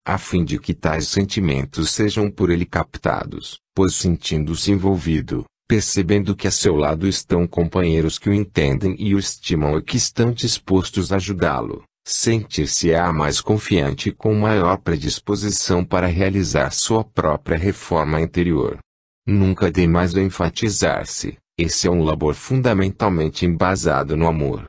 a fim de que tais sentimentos sejam por ele captados, pois sentindo-se envolvido, percebendo que a seu lado estão companheiros que o entendem e o estimam e que estão dispostos a ajudá-lo, sentir-se-á mais confiante e com maior predisposição para realizar sua própria reforma interior. Nunca demais enfatizar-se, esse é um labor fundamentalmente embasado no amor.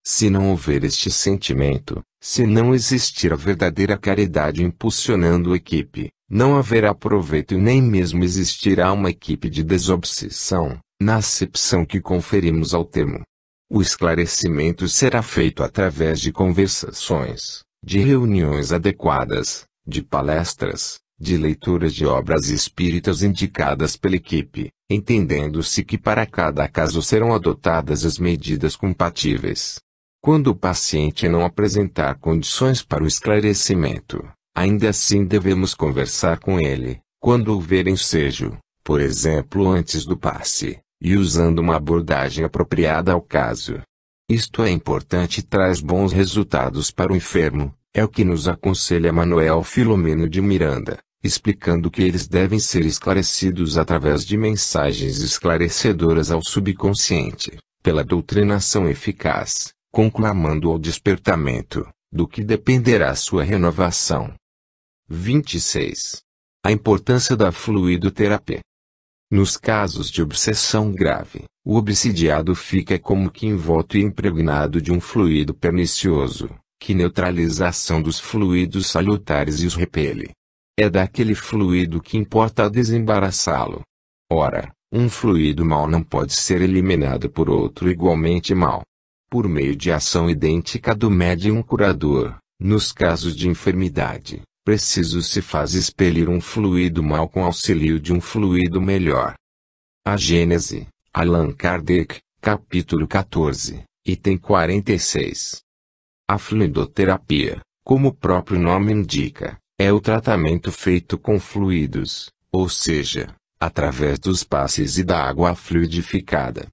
Se não houver este sentimento, se não existir a verdadeira caridade impulsionando a equipe, não haverá proveito e nem mesmo existirá uma equipe de desobsessão, na acepção que conferimos ao termo. O esclarecimento será feito através de conversações, de reuniões adequadas, de palestras, de leituras de obras espíritas indicadas pela equipe, entendendo-se que para cada caso serão adotadas as medidas compatíveis. Quando o paciente não apresentar condições para o esclarecimento, ainda assim devemos conversar com ele, quando houver ensejo, por exemplo antes do passe, e usando uma abordagem apropriada ao caso. Isto é importante e traz bons resultados para o enfermo, é o que nos aconselha Manuel Filomeno de Miranda, explicando que eles devem ser esclarecidos através de mensagens esclarecedoras ao subconsciente, pela doutrinação eficaz, conclamando ao despertamento, do que dependerá sua renovação. 26. A importância da fluidoterapia. Nos casos de obsessão grave, o obsidiado fica como que envolto e impregnado de um fluido pernicioso, que neutraliza a ação dos fluidos salutares e os repele. É daquele fluido que importa desembaraçá-lo. Ora, um fluido mau não pode ser eliminado por outro igualmente mau. Por meio de ação idêntica do médium curador, nos casos de enfermidade, preciso se faz expelir um fluido mau com auxílio de um fluido melhor. A Gênese, Allan Kardec, capítulo 14, item 46. A fluidoterapia, como o próprio nome indica, é o tratamento feito com fluidos, ou seja, através dos passes e da água fluidificada.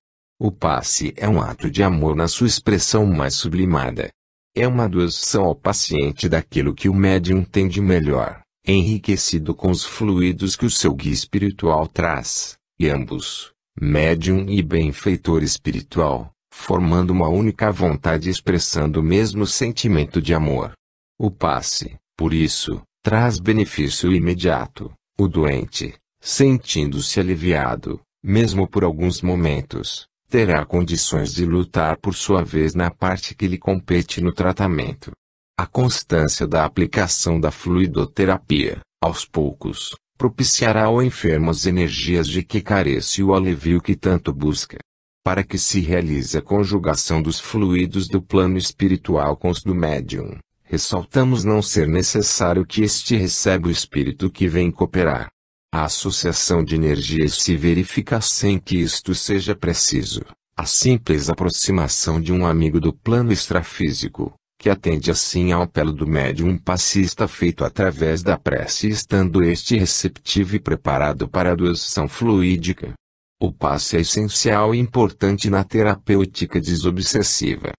O passe é um ato de amor na sua expressão mais sublimada. É uma doação ao paciente daquilo que o médium tem de melhor, enriquecido com os fluidos que o seu guia espiritual traz, e ambos, médium e benfeitor espiritual, formando uma única vontade expressando o mesmo sentimento de amor. O passe, por isso, traz benefício imediato. O doente, sentindo-se aliviado, mesmo por alguns momentos, terá condições de lutar por sua vez na parte que lhe compete no tratamento. A constância da aplicação da fluidoterapia, aos poucos, propiciará ao enfermo as energias de que carece e o alívio que tanto busca. Para que se realize a conjugação dos fluidos do plano espiritual com os do médium, ressaltamos não ser necessário que este receba o espírito que vem cooperar. A associação de energias se verifica sem que isto seja preciso. A simples aproximação de um amigo do plano extrafísico, que atende assim ao apelo do médium passista feito através da prece estando este receptivo e preparado para a doação fluídica. O passe é essencial e importante na terapêutica desobsessiva.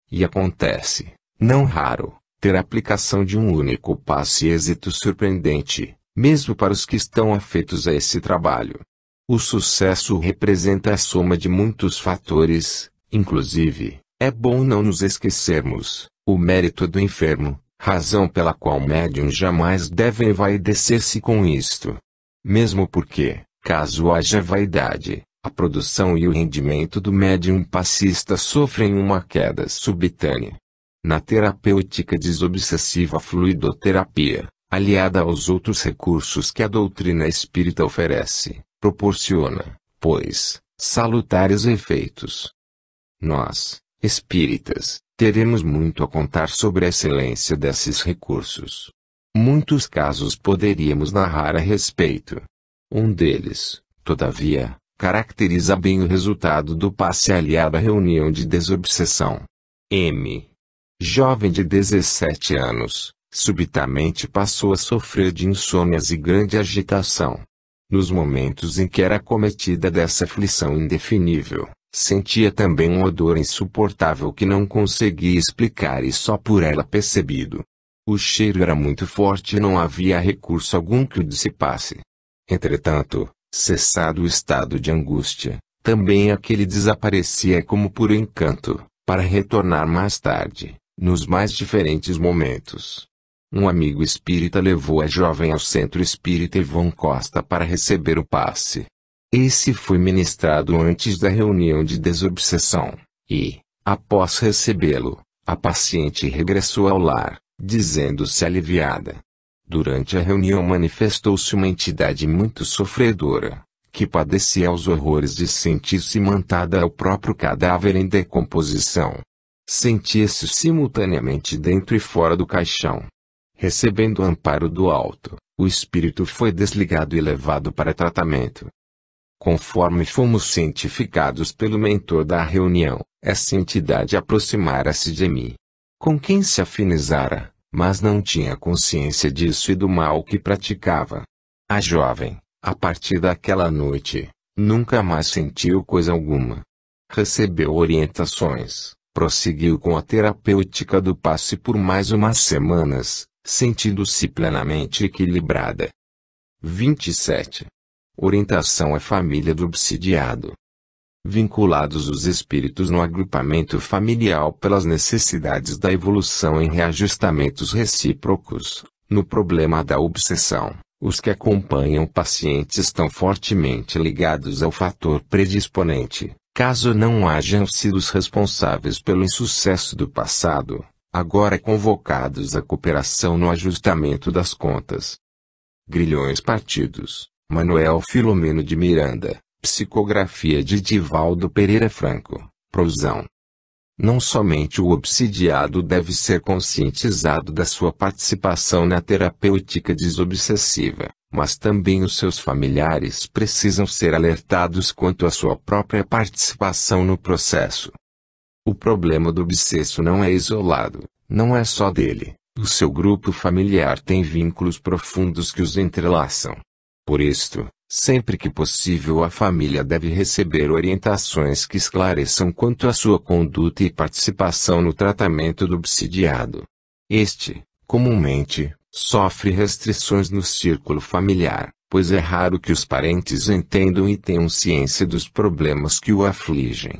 E acontece, não raro, ter a aplicação de um único passe e êxito surpreendente, mesmo para os que estão afeitos a esse trabalho. O sucesso representa a soma de muitos fatores, inclusive, é bom não nos esquecermos, o mérito do enfermo, razão pela qual o médium jamais deve envaidecer-se com isto. Mesmo porque, caso haja vaidade, a produção e o rendimento do médium passista sofrem uma queda subitânea. Na terapêutica desobsessiva a fluidoterapia, aliada aos outros recursos que a doutrina espírita oferece, proporciona, pois, salutares efeitos. Nós, espíritas, teremos muito a contar sobre a excelência desses recursos. Muitos casos poderíamos narrar a respeito. Um deles, todavia, caracteriza bem o resultado do passe aliado à reunião de desobsessão. M. Jovem de 17 anos, subitamente passou a sofrer de insônias e grande agitação. Nos momentos em que era acometida dessa aflição indefinível, sentia também um odor insuportável que não conseguia explicar e só por ela percebido. O cheiro era muito forte e não havia recurso algum que o dissipasse. Entretanto, cessado o estado de angústia, também aquele desaparecia como por encanto, para retornar mais tarde, nos mais diferentes momentos. Um amigo espírita levou a jovem ao Centro Espírita Ivon Costa para receber o passe. Esse foi ministrado antes da reunião de desobsessão, e, após recebê-lo, a paciente regressou ao lar, dizendo-se aliviada. Durante a reunião manifestou-se uma entidade muito sofredora, que padecia os horrores de sentir-se mantada ao próprio cadáver em decomposição. Sentia-se simultaneamente dentro e fora do caixão. Recebendo o amparo do alto, o espírito foi desligado e levado para tratamento. Conforme fomos cientificados pelo mentor da reunião, essa entidade aproximara-se de mim, com quem se afinizara, mas não tinha consciência disso e do mal que praticava. A jovem, a partir daquela noite, nunca mais sentiu coisa alguma. Recebeu orientações, prosseguiu com a terapêutica do passe por mais umas semanas, sentindo-se plenamente equilibrada. 27. Orientação à família do obsidiado. Vinculados os espíritos no agrupamento familiar pelas necessidades da evolução em reajustamentos recíprocos, no problema da obsessão, os que acompanham o paciente estão fortemente ligados ao fator predisponente, caso não hajam sido os responsáveis pelo insucesso do passado, agora convocados à cooperação no ajustamento das contas. Grilhões partidos. Manuel Filomeno de Miranda, psicografia de Divaldo Pereira Franco, prosão. Não somente o obsidiado deve ser conscientizado da sua participação na terapêutica desobsessiva, mas também os seus familiares precisam ser alertados quanto à sua própria participação no processo. O problema do obsesso não é isolado, não é só dele, o seu grupo familiar tem vínculos profundos que os entrelaçam. Por isto, sempre que possível a família deve receber orientações que esclareçam quanto à sua conduta e participação no tratamento do obsidiado. Este, comumente, sofre restrições no círculo familiar, pois é raro que os parentes entendam e tenham ciência dos problemas que o afligem.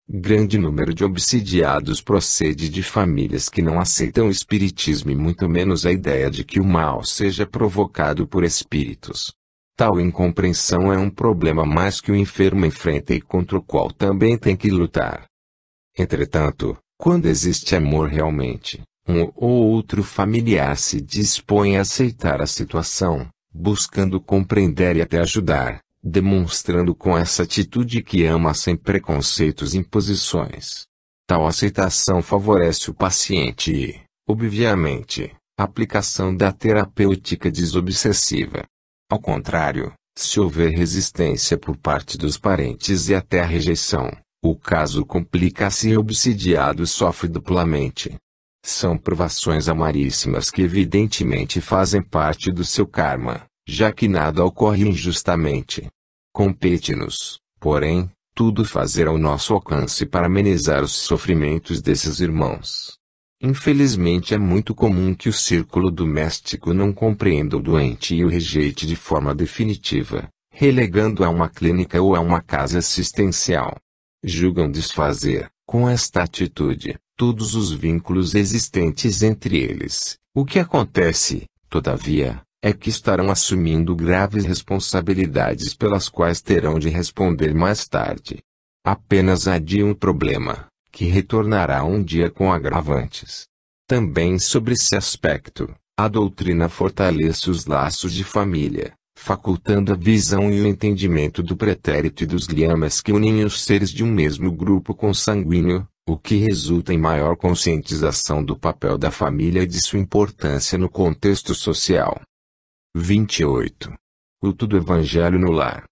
Grande número de obsidiados procede de famílias que não aceitam o espiritismo e muito menos a ideia de que o mal seja provocado por espíritos. Tal incompreensão é um problema mais que o enfermo enfrenta e contra o qual também tem que lutar. Entretanto, quando existe amor realmente, um ou outro familiar se dispõe a aceitar a situação, buscando compreender e até ajudar, demonstrando com essa atitude que ama sem preconceitos e imposições. Tal aceitação favorece o paciente e, obviamente, a aplicação da terapêutica desobsessiva. Ao contrário, se houver resistência por parte dos parentes e até a rejeição, o caso complica-se e o obsidiado sofre duplamente. São provações amaríssimas que evidentemente fazem parte do seu karma, já que nada ocorre injustamente. Compete-nos, porém, tudo fazer ao nosso alcance para amenizar os sofrimentos desses irmãos. Infelizmente é muito comum que o círculo doméstico não compreenda o doente e o rejeite de forma definitiva, relegando a uma clínica ou a uma casa assistencial. Julgam desfazer, com esta atitude, todos os vínculos existentes entre eles. O que acontece, todavia, é que estarão assumindo graves responsabilidades pelas quais terão de responder mais tarde. Apenas adiam o problema, que retornará um dia com agravantes. Também sobre esse aspecto, a doutrina fortalece os laços de família, facultando a visão e o entendimento do pretérito e dos liamas que unem os seres de um mesmo grupo consanguíneo, o que resulta em maior conscientização do papel da família e de sua importância no contexto social. 28. Culto do Evangelho no lar.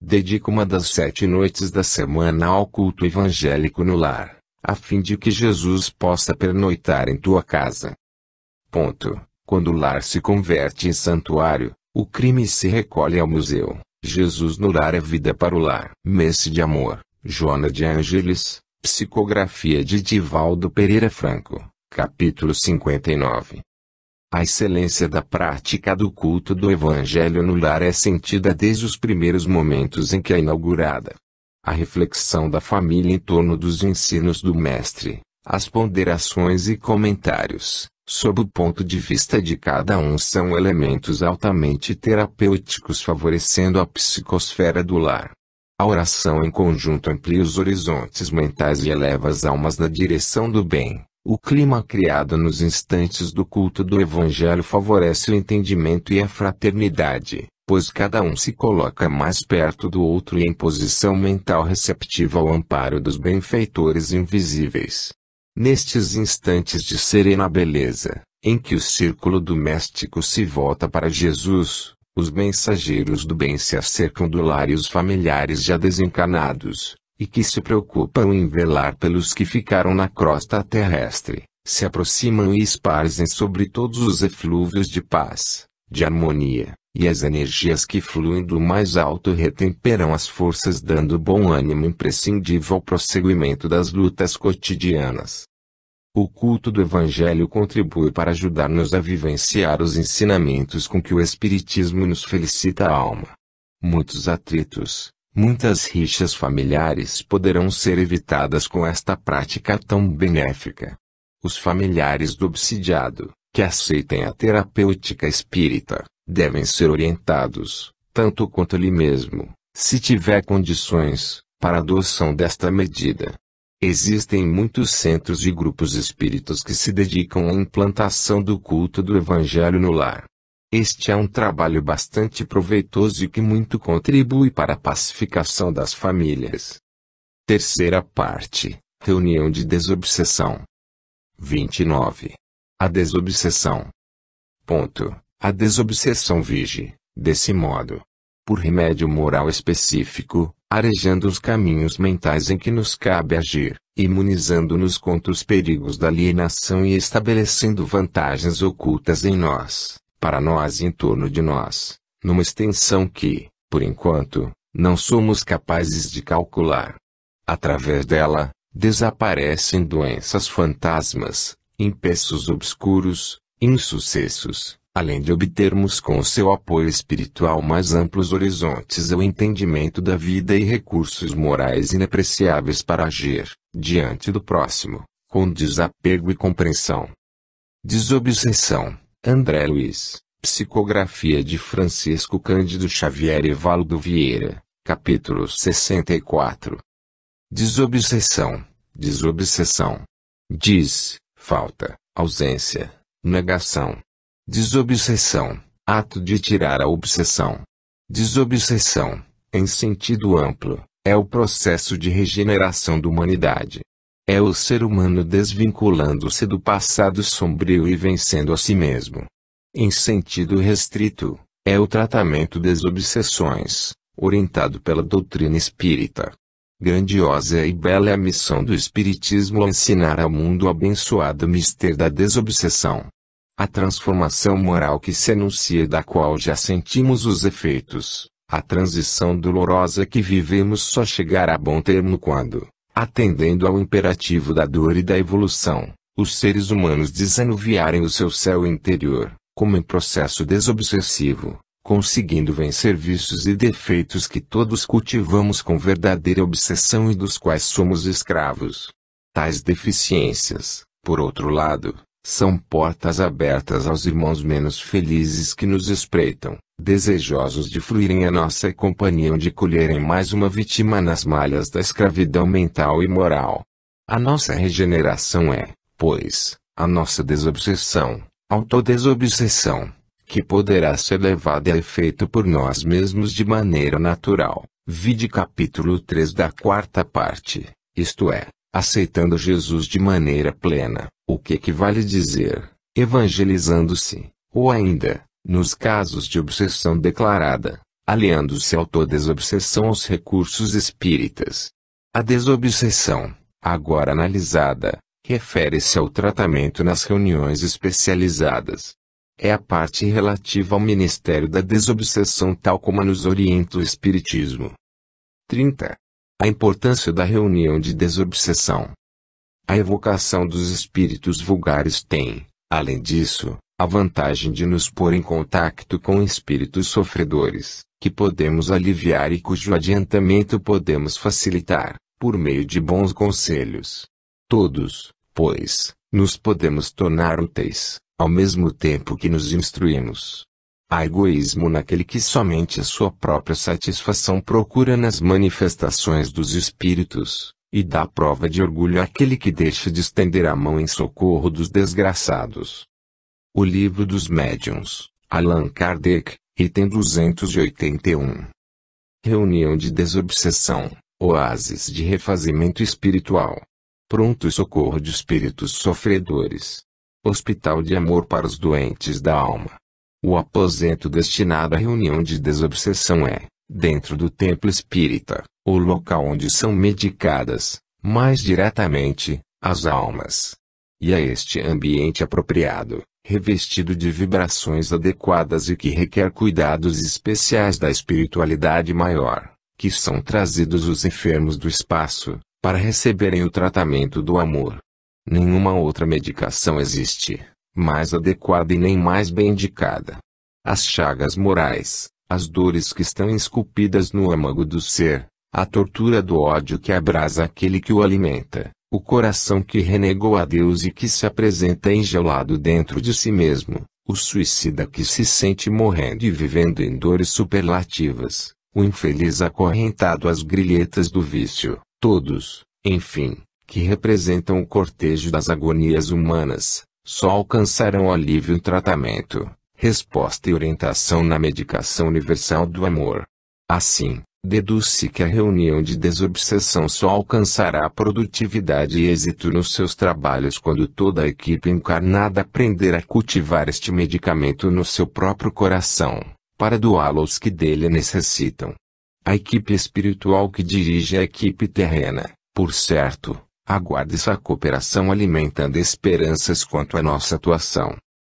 Dedica uma das 7 noites da semana ao culto evangélico no lar, a fim de que Jesus possa pernoitar em tua casa. Ponto. Quando o lar se converte em santuário, o crime se recolhe ao museu. Jesus no lar é vida para o lar. Messe de amor. Joana de Ângeles, psicografia de Divaldo Pereira Franco, capítulo 59. A excelência da prática do culto do Evangelho no lar é sentida desde os primeiros momentos em que é inaugurada. A reflexão da família em torno dos ensinos do Mestre, as ponderações e comentários, sob o ponto de vista de cada um, são elementos altamente terapêuticos favorecendo a psicosfera do lar. A oração em conjunto amplia os horizontes mentais e eleva as almas na direção do bem. O clima criado nos instantes do culto do Evangelho favorece o entendimento e a fraternidade, pois cada um se coloca mais perto do outro e em posição mental receptiva ao amparo dos benfeitores invisíveis. Nestes instantes de serena beleza, em que o círculo doméstico se volta para Jesus, os mensageiros do bem se acercam do lar e os familiares já desencarnados, e que se preocupam em velar pelos que ficaram na crosta terrestre, se aproximam e esparzem sobre todos os eflúvios de paz, de harmonia, e as energias que fluem do mais alto retemperam as forças, dando bom ânimo imprescindível ao prosseguimento das lutas cotidianas. O culto do Evangelho contribui para ajudar-nos a vivenciar os ensinamentos com que o Espiritismo nos felicita a alma. Muitos atritos, muitas rixas familiares poderão ser evitadas com esta prática tão benéfica. Os familiares do obsidiado, que aceitem a terapêutica espírita, devem ser orientados, tanto quanto ele mesmo, se tiver condições, para a adoção desta medida. Existem muitos centros e grupos espíritas que se dedicam à implantação do culto do Evangelho no lar. Este é um trabalho bastante proveitoso e que muito contribui para a pacificação das famílias. Terceira parte, reunião de desobsessão. 29. A desobsessão. Ponto. A desobsessão vige, desse modo, por remédio moral específico, arejando os caminhos mentais em que nos cabe agir, imunizando-nos contra os perigos da alienação e estabelecendo vantagens ocultas em nós, para nós e em torno de nós, numa extensão que, por enquanto, não somos capazes de calcular. Através dela, desaparecem doenças fantasmas, empeços obscuros, insucessos, além de obtermos com o seu apoio espiritual mais amplos horizontes o entendimento da vida e recursos morais inapreciáveis para agir, diante do próximo, com desapego e compreensão. Desobsessão, André Luiz, Psicografia de Francisco Cândido Xavier e Valdo Vieira, capítulo 64. Desobsessão, desobsessão. Falta, ausência, negação. Desobsessão, ato de tirar a obsessão. Desobsessão, em sentido amplo, é o processo de regeneração da humanidade. É o ser humano desvinculando-se do passado sombrio e vencendo a si mesmo. Em sentido restrito, é o tratamento das obsessões, orientado pela doutrina espírita. Grandiosa e bela é a missão do Espiritismo ao ensinar ao mundo o abençoado mistério da desobsessão. A transformação moral que se anuncia, da qual já sentimos os efeitos, a transição dolorosa que vivemos só chegará a bom termo quando, atendendo ao imperativo da dor e da evolução, os seres humanos desanuviarem o seu céu interior, como em processo desobsessivo, conseguindo vencer vícios e defeitos que todos cultivamos com verdadeira obsessão e dos quais somos escravos. Tais deficiências, por outro lado, são portas abertas aos irmãos menos felizes que nos espreitam, desejosos de fluírem a nossa companhia, onde colherem mais uma vítima nas malhas da escravidão mental e moral. A nossa regeneração é, pois, a nossa desobsessão, autodesobsessão, que poderá ser levada a efeito por nós mesmos de maneira natural. Vide capítulo 3 da quarta parte, isto é, aceitando Jesus de maneira plena, o que equivale dizer, evangelizando-se, ou ainda, nos casos de obsessão declarada, aliando-se à autodesobsessão aos recursos espíritas. A desobsessão, agora analisada, refere-se ao tratamento nas reuniões especializadas. É a parte relativa ao ministério da desobsessão tal como nos orienta o Espiritismo. 30. A importância da reunião de desobsessão. A evocação dos espíritos vulgares tem, além disso, a vantagem de nos pôr em contato com espíritos sofredores, que podemos aliviar e cujo adiantamento podemos facilitar, por meio de bons conselhos. Todos, pois, nos podemos tornar úteis, ao mesmo tempo que nos instruímos. Há egoísmo naquele que somente a sua própria satisfação procura nas manifestações dos espíritos, e dá prova de orgulho àquele que deixa de estender a mão em socorro dos desgraçados. O Livro dos Médiuns, Allan Kardec, item 281. Reunião de desobsessão, oásis de refazimento espiritual. Pronto socorro de espíritos sofredores. Hospital de amor para os doentes da alma. O aposento destinado à reunião de desobsessão é, dentro do templo espírita, o local onde são medicadas, mais diretamente, as almas. E a este ambiente apropriado, revestido de vibrações adequadas e que requer cuidados especiais da espiritualidade maior, que são trazidos os enfermos do espaço, para receberem o tratamento do amor. Nenhuma outra medicação existe, mais adequada e nem mais bem indicada. As chagas morais, as dores que estão esculpidas no âmago do ser, a tortura do ódio que abrasa aquele que o alimenta, o coração que renegou a Deus e que se apresenta engelado dentro de si mesmo, o suicida que se sente morrendo e vivendo em dores superlativas, o infeliz acorrentado às grilhetas do vício, todos, enfim, que representam o cortejo das agonias humanas, só alcançarão alívio e tratamento, resposta e orientação na medicação universal do amor. Assim, deduz-se que a reunião de desobsessão só alcançará produtividade e êxito nos seus trabalhos quando toda a equipe encarnada aprender a cultivar este medicamento no seu próprio coração, para doá-lo aos que dele necessitam. A equipe espiritual que dirige a equipe terrena, por certo, aguarda essa cooperação alimentando esperanças quanto à nossa atuação.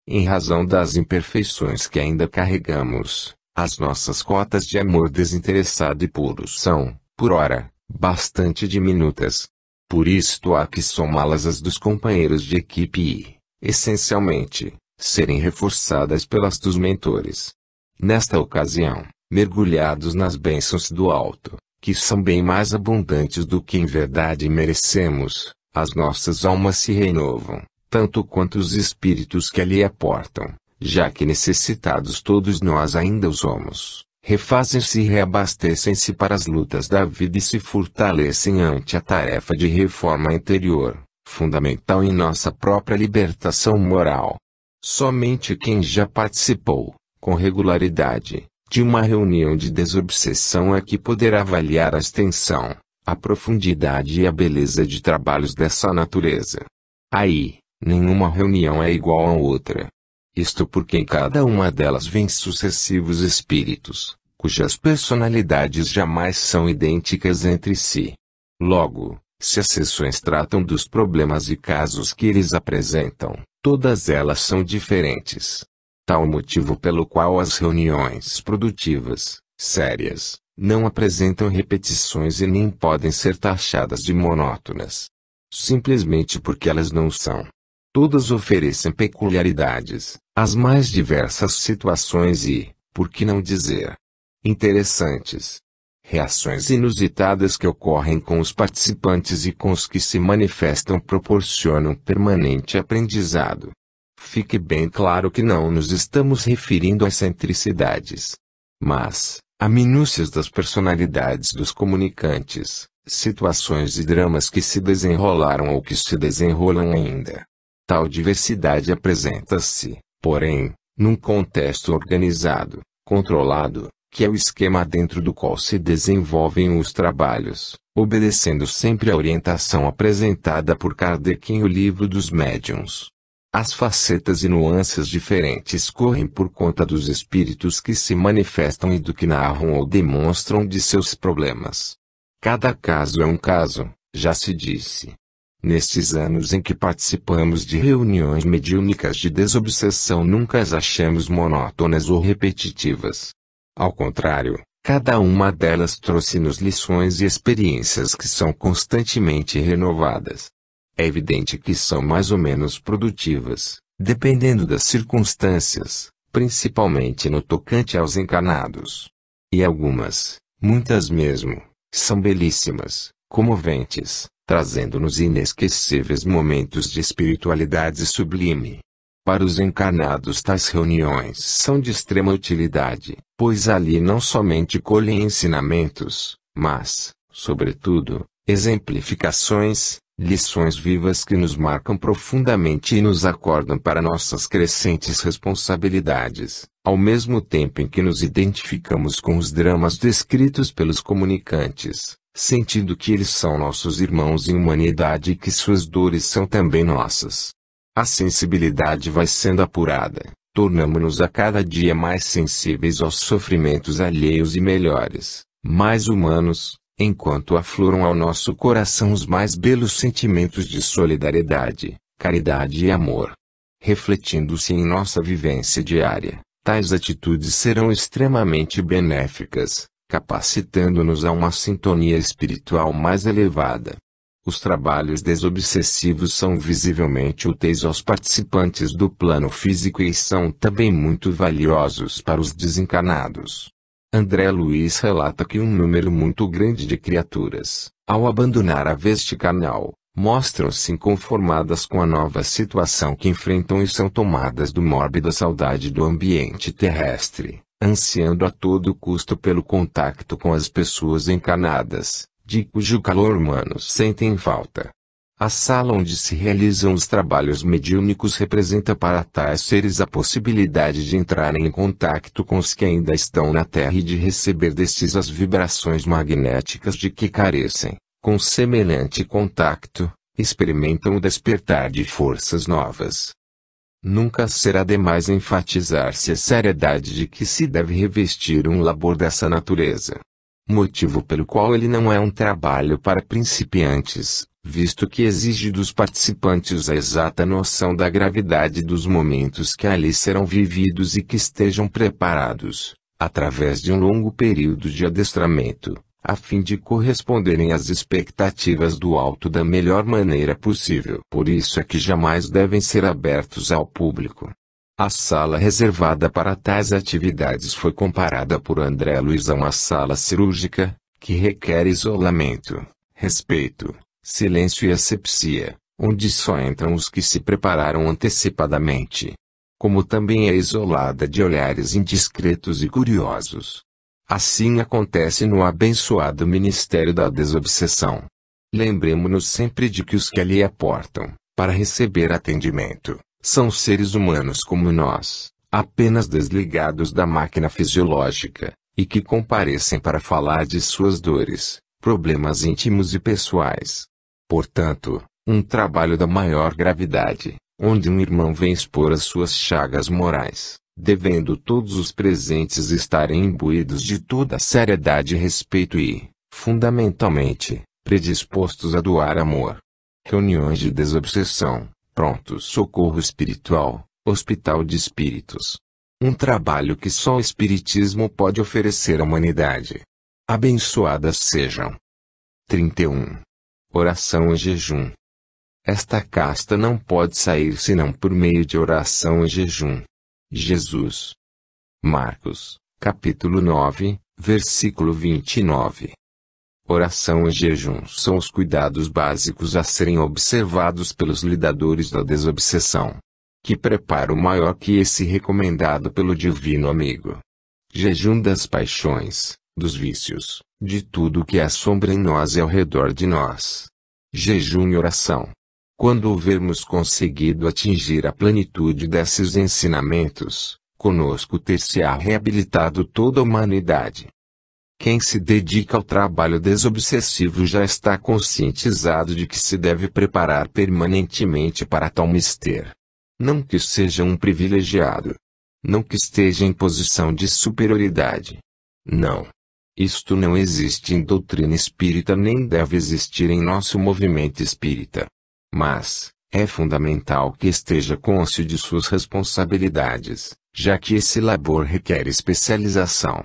Em razão das imperfeições que ainda carregamos, as nossas cotas de amor desinteressado e puro são, por ora, bastante diminutas. Por isto há que somá-las às dos companheiros de equipe e, essencialmente, serem reforçadas pelas dos mentores. Nesta ocasião, mergulhados nas bênçãos do alto, que são bem mais abundantes do que em verdade merecemos, as nossas almas se renovam, tanto quanto os espíritos que ali aportam, já que necessitados todos nós ainda os somos, refazem-se e reabastecem-se para as lutas da vida e se fortalecem ante a tarefa de reforma interior, fundamental em nossa própria libertação moral. Somente quem já participou, com regularidade, de uma reunião de desobsessão é que poderá avaliar a extensão, a profundidade e a beleza de trabalhos dessa natureza. Aí, nenhuma reunião é igual a outra. Isto porque em cada uma delas vêm sucessivos espíritos, cujas personalidades jamais são idênticas entre si. Logo, se as sessões tratam dos problemas e casos que eles apresentam, todas elas são diferentes. Tal o motivo pelo qual as reuniões produtivas, sérias, não apresentam repetições e nem podem ser taxadas de monótonas. Simplesmente porque elas não são. Todas oferecem peculiaridades, as mais diversas situações e, por que não dizer, interessantes. Reações inusitadas que ocorrem com os participantes e com os que se manifestam proporcionam permanente aprendizado. Fique bem claro que não nos estamos referindo a excentricidades, mas a minúcias das personalidades dos comunicantes, situações e dramas que se desenrolaram ou que se desenrolam ainda. Tal diversidade apresenta-se, porém, num contexto organizado, controlado, que é o esquema dentro do qual se desenvolvem os trabalhos, obedecendo sempre à orientação apresentada por Kardec em O Livro dos Médiuns. As facetas e nuances diferentes correm por conta dos espíritos que se manifestam e do que narram ou demonstram de seus problemas. Cada caso é um caso, já se disse. Nestes anos em que participamos de reuniões mediúnicas de desobsessão nunca as achamos monótonas ou repetitivas. Ao contrário, cada uma delas trouxe-nos lições e experiências que são constantemente renovadas. É evidente que são mais ou menos produtivas, dependendo das circunstâncias, principalmente no tocante aos encarnados. E algumas, muitas mesmo, são belíssimas, comoventes, trazendo-nos inesquecíveis momentos de espiritualidade sublime. Para os encarnados tais reuniões são de extrema utilidade, pois ali não somente colhem ensinamentos, mas, sobretudo, exemplificações, lições vivas que nos marcam profundamente e nos acordam para nossas crescentes responsabilidades, ao mesmo tempo em que nos identificamos com os dramas descritos pelos comunicantes, sentindo que eles são nossos irmãos em humanidade e que suas dores são também nossas. A sensibilidade vai sendo apurada, tornamo-nos a cada dia mais sensíveis aos sofrimentos alheios e melhores, mais humanos, enquanto afloram ao nosso coração os mais belos sentimentos de solidariedade, caridade e amor. Refletindo-se em nossa vivência diária, tais atitudes serão extremamente benéficas, capacitando-nos a uma sintonia espiritual mais elevada. Os trabalhos desobsessivos são visivelmente úteis aos participantes do plano físico e são também muito valiosos para os desencarnados. André Luiz relata que um número muito grande de criaturas, ao abandonar a veste carnal, mostram-se inconformadas com a nova situação que enfrentam e são tomadas do mórbida saudade do ambiente terrestre, ansiando a todo custo pelo contato com as pessoas encarnadas, de cujo calor humanos sentem falta. A sala onde se realizam os trabalhos mediúnicos representa para tais seres a possibilidade de entrarem em contato com os que ainda estão na Terra e de receber destes as vibrações magnéticas de que carecem. Com semelhante contato, experimentam o despertar de forças novas. Nunca será demais enfatizar-se a seriedade de que se deve revestir um labor dessa natureza. Motivo pelo qual ele não é um trabalho para principiantes, visto que exige dos participantes a exata noção da gravidade dos momentos que ali serão vividos e que estejam preparados, através de um longo período de adestramento, a fim de corresponderem às expectativas do alto da melhor maneira possível. Por isso é que jamais devem ser abertos ao público. A sala reservada para tais atividades foi comparada por André Luiz a uma sala cirúrgica, que requer isolamento, respeito, silêncio e asepsia, onde só entram os que se prepararam antecipadamente. Como também é isolada de olhares indiscretos e curiosos. Assim acontece no abençoado Ministério da Desobsessão. Lembremo-nos sempre de que os que ali aportam, para receber atendimento, são seres humanos como nós, apenas desligados da máquina fisiológica, e que comparecem para falar de suas dores, problemas íntimos e pessoais. Portanto, um trabalho da maior gravidade, onde um irmão vem expor as suas chagas morais, devendo todos os presentes estarem imbuídos de toda a seriedade e respeito e, fundamentalmente, predispostos a doar amor. Reuniões de desobsessão, pronto socorro espiritual, hospital de espíritos. Um trabalho que só o Espiritismo pode oferecer à humanidade. Abençoadas sejam. 31. Oração e jejum. Esta casta não pode sair senão por meio de oração e jejum. Jesus. Marcos, capítulo 9, versículo 29. Oração e jejum são os cuidados básicos a serem observados pelos lidadores da desobsessão. Que preparo maior que esse recomendado pelo Divino Amigo. Jejum das paixões, dos vícios, de tudo que assombra em nós e ao redor de nós. Jejum e oração. Quando houvermos conseguido atingir a plenitude desses ensinamentos, conosco ter-se-á reabilitado toda a humanidade. Quem se dedica ao trabalho desobsessivo já está conscientizado de que se deve preparar permanentemente para tal mister. Não que seja um privilegiado. Não que esteja em posição de superioridade. Não. Isto não existe em doutrina espírita nem deve existir em nosso movimento espírita. Mas, é fundamental que esteja cônscio de suas responsabilidades, já que esse labor requer especialização.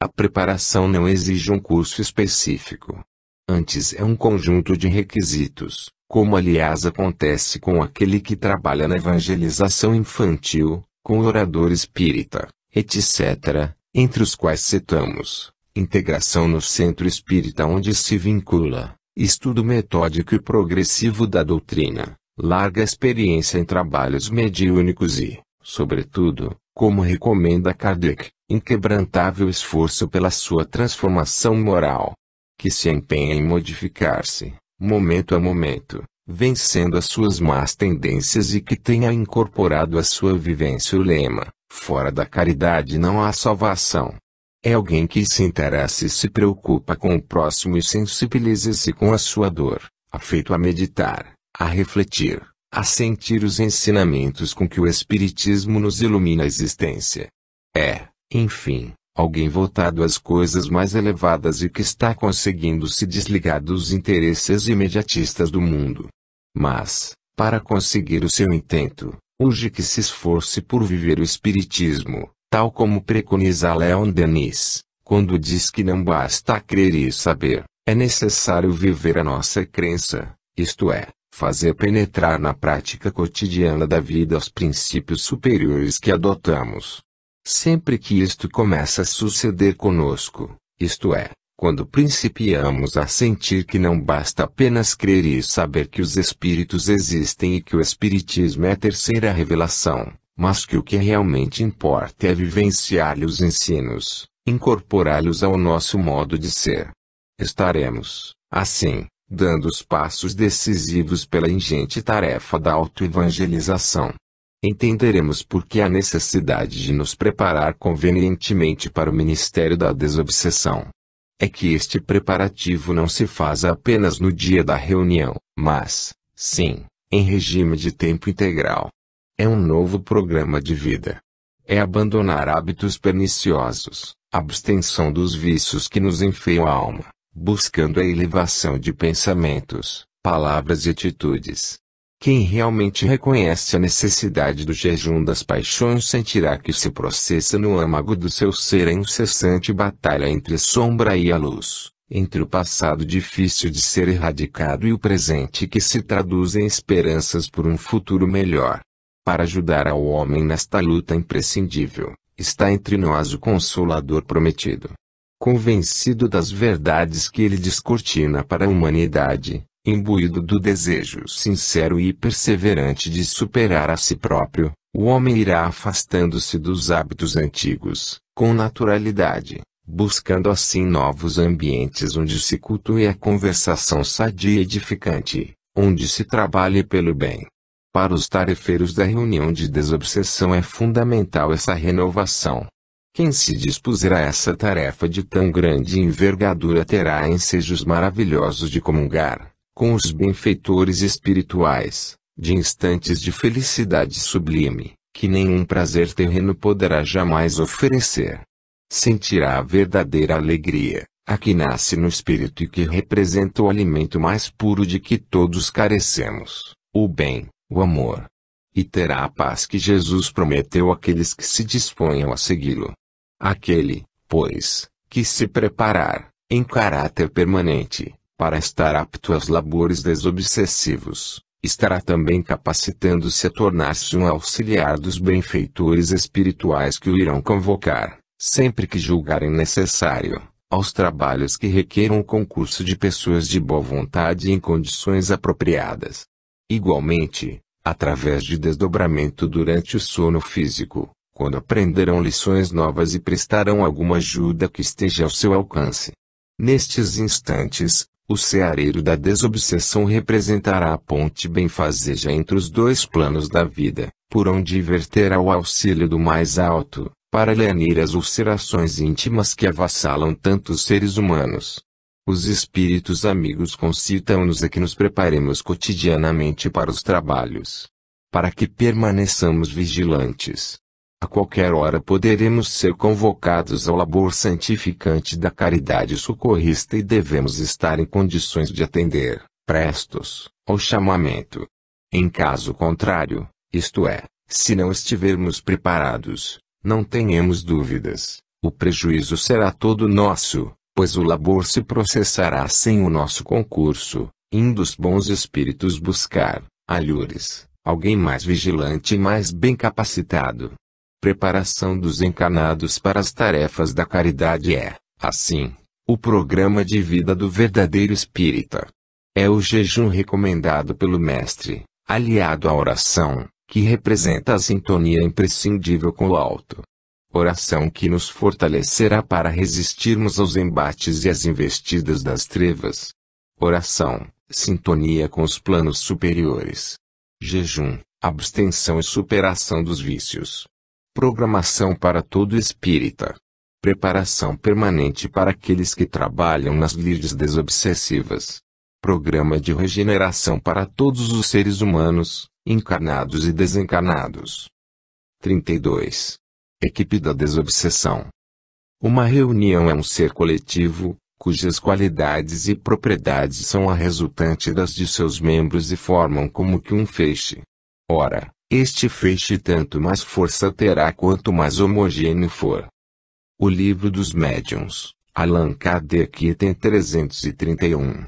A preparação não exige um curso específico. Antes é um conjunto de requisitos, como aliás acontece com aquele que trabalha na evangelização infantil, com o orador espírita, etc., entre os quais citamos: integração no centro espírita onde se vincula, estudo metódico e progressivo da doutrina, larga experiência em trabalhos mediúnicos e, sobretudo, como recomenda Kardec, inquebrantável esforço pela sua transformação moral, que se empenha em modificar-se, momento a momento, vencendo as suas más tendências e que tenha incorporado à sua vivência o lema: fora da caridade não há salvação. É alguém que se interessa e se preocupa com o próximo e sensibiliza-se com a sua dor, afeito a meditar, a refletir, a sentir os ensinamentos com que o Espiritismo nos ilumina a existência. É, enfim, alguém voltado às coisas mais elevadas e que está conseguindo se desligar dos interesses imediatistas do mundo. Mas, para conseguir o seu intento, urge que se esforce por viver o Espiritismo, tal como preconiza Leon Denis, quando diz que não basta crer e saber, é necessário viver a nossa crença, isto é, fazer penetrar na prática cotidiana da vida os princípios superiores que adotamos. Sempre que isto começa a suceder conosco, isto é, quando principiamos a sentir que não basta apenas crer e saber que os espíritos existem e que o Espiritismo é a terceira revelação, mas que o que realmente importa é vivenciar-lhe os ensinos, incorporá-los ao nosso modo de ser. Estaremos, assim, dando os passos decisivos pela ingente tarefa da autoevangelização. Entenderemos por que há necessidade de nos preparar convenientemente para o ministério da desobsessão. É que este preparativo não se faz apenas no dia da reunião, mas, sim, em regime de tempo integral. É um novo programa de vida. É abandonar hábitos perniciosos, abstenção dos vícios que nos enfeiam a alma, buscando a elevação de pensamentos, palavras e atitudes. Quem realmente reconhece a necessidade do jejum das paixões sentirá que se processa no âmago do seu ser a incessante batalha entre a sombra e a luz, entre o passado difícil de ser erradicado e o presente que se traduz em esperanças por um futuro melhor. Para ajudar ao homem nesta luta imprescindível, está entre nós o Consolador prometido. Convencido das verdades que ele descortina para a humanidade, imbuído do desejo sincero e perseverante de superar a si próprio, o homem irá afastando-se dos hábitos antigos, com naturalidade, buscando assim novos ambientes onde se cultue a conversação sadia e edificante, onde se trabalhe pelo bem. Para os tarefeiros da reunião de desobsessão é fundamental essa renovação. Quem se dispuser a essa tarefa de tão grande envergadura terá ensejos maravilhosos de comungar com os benfeitores espirituais, de instantes de felicidade sublime, que nenhum prazer terreno poderá jamais oferecer. Sentirá a verdadeira alegria, a que nasce no espírito e que representa o alimento mais puro de que todos carecemos, o bem, o amor. E terá a paz que Jesus prometeu àqueles que se disponham a segui-lo. Aquele, pois, que se preparar, em caráter permanente, para estar apto aos labores desobsessivos, estará também capacitando-se a tornar-se um auxiliar dos benfeitores espirituais que o irão convocar, sempre que julgarem necessário, aos trabalhos que requeram o concurso de pessoas de boa vontade e em condições apropriadas. Igualmente, através de desdobramento durante o sono físico, quando aprenderão lições novas e prestarão alguma ajuda que esteja ao seu alcance. Nestes instantes, o seareiro da desobsessão representará a ponte benfazeja entre os dois planos da vida, por onde verterá o auxílio do mais alto, para lenir as ulcerações íntimas que avassalam tantos seres humanos. Os espíritos amigos concitam-nos a que nos preparemos cotidianamente para os trabalhos, para que permaneçamos vigilantes. A qualquer hora poderemos ser convocados ao labor santificante da caridade socorrista e devemos estar em condições de atender, prestos, ao chamamento. Em caso contrário, isto é, se não estivermos preparados, não tenhamos dúvidas, o prejuízo será todo nosso, pois o labor se processará sem o nosso concurso, indo os bons espíritos buscar, alhures, alguém mais vigilante e mais bem capacitado. Preparação dos encarnados para as tarefas da caridade é, assim, o programa de vida do verdadeiro espírita. É o jejum recomendado pelo Mestre, aliado à oração, que representa a sintonia imprescindível com o alto. Oração que nos fortalecerá para resistirmos aos embates e às investidas das trevas. Oração, sintonia com os planos superiores. Jejum, abstenção e superação dos vícios. Programação para todo espírita. Preparação permanente para aqueles que trabalham nas lides desobsessivas. Programa de regeneração para todos os seres humanos, encarnados e desencarnados. 32. Equipe da desobsessão. Uma reunião é um ser coletivo, cujas qualidades e propriedades são a resultante das de seus membros e formam como que um feixe. Ora, este feixe tanto mais força terá quanto mais homogêneo for. O Livro dos Médiuns, Allan Kardec, item 331.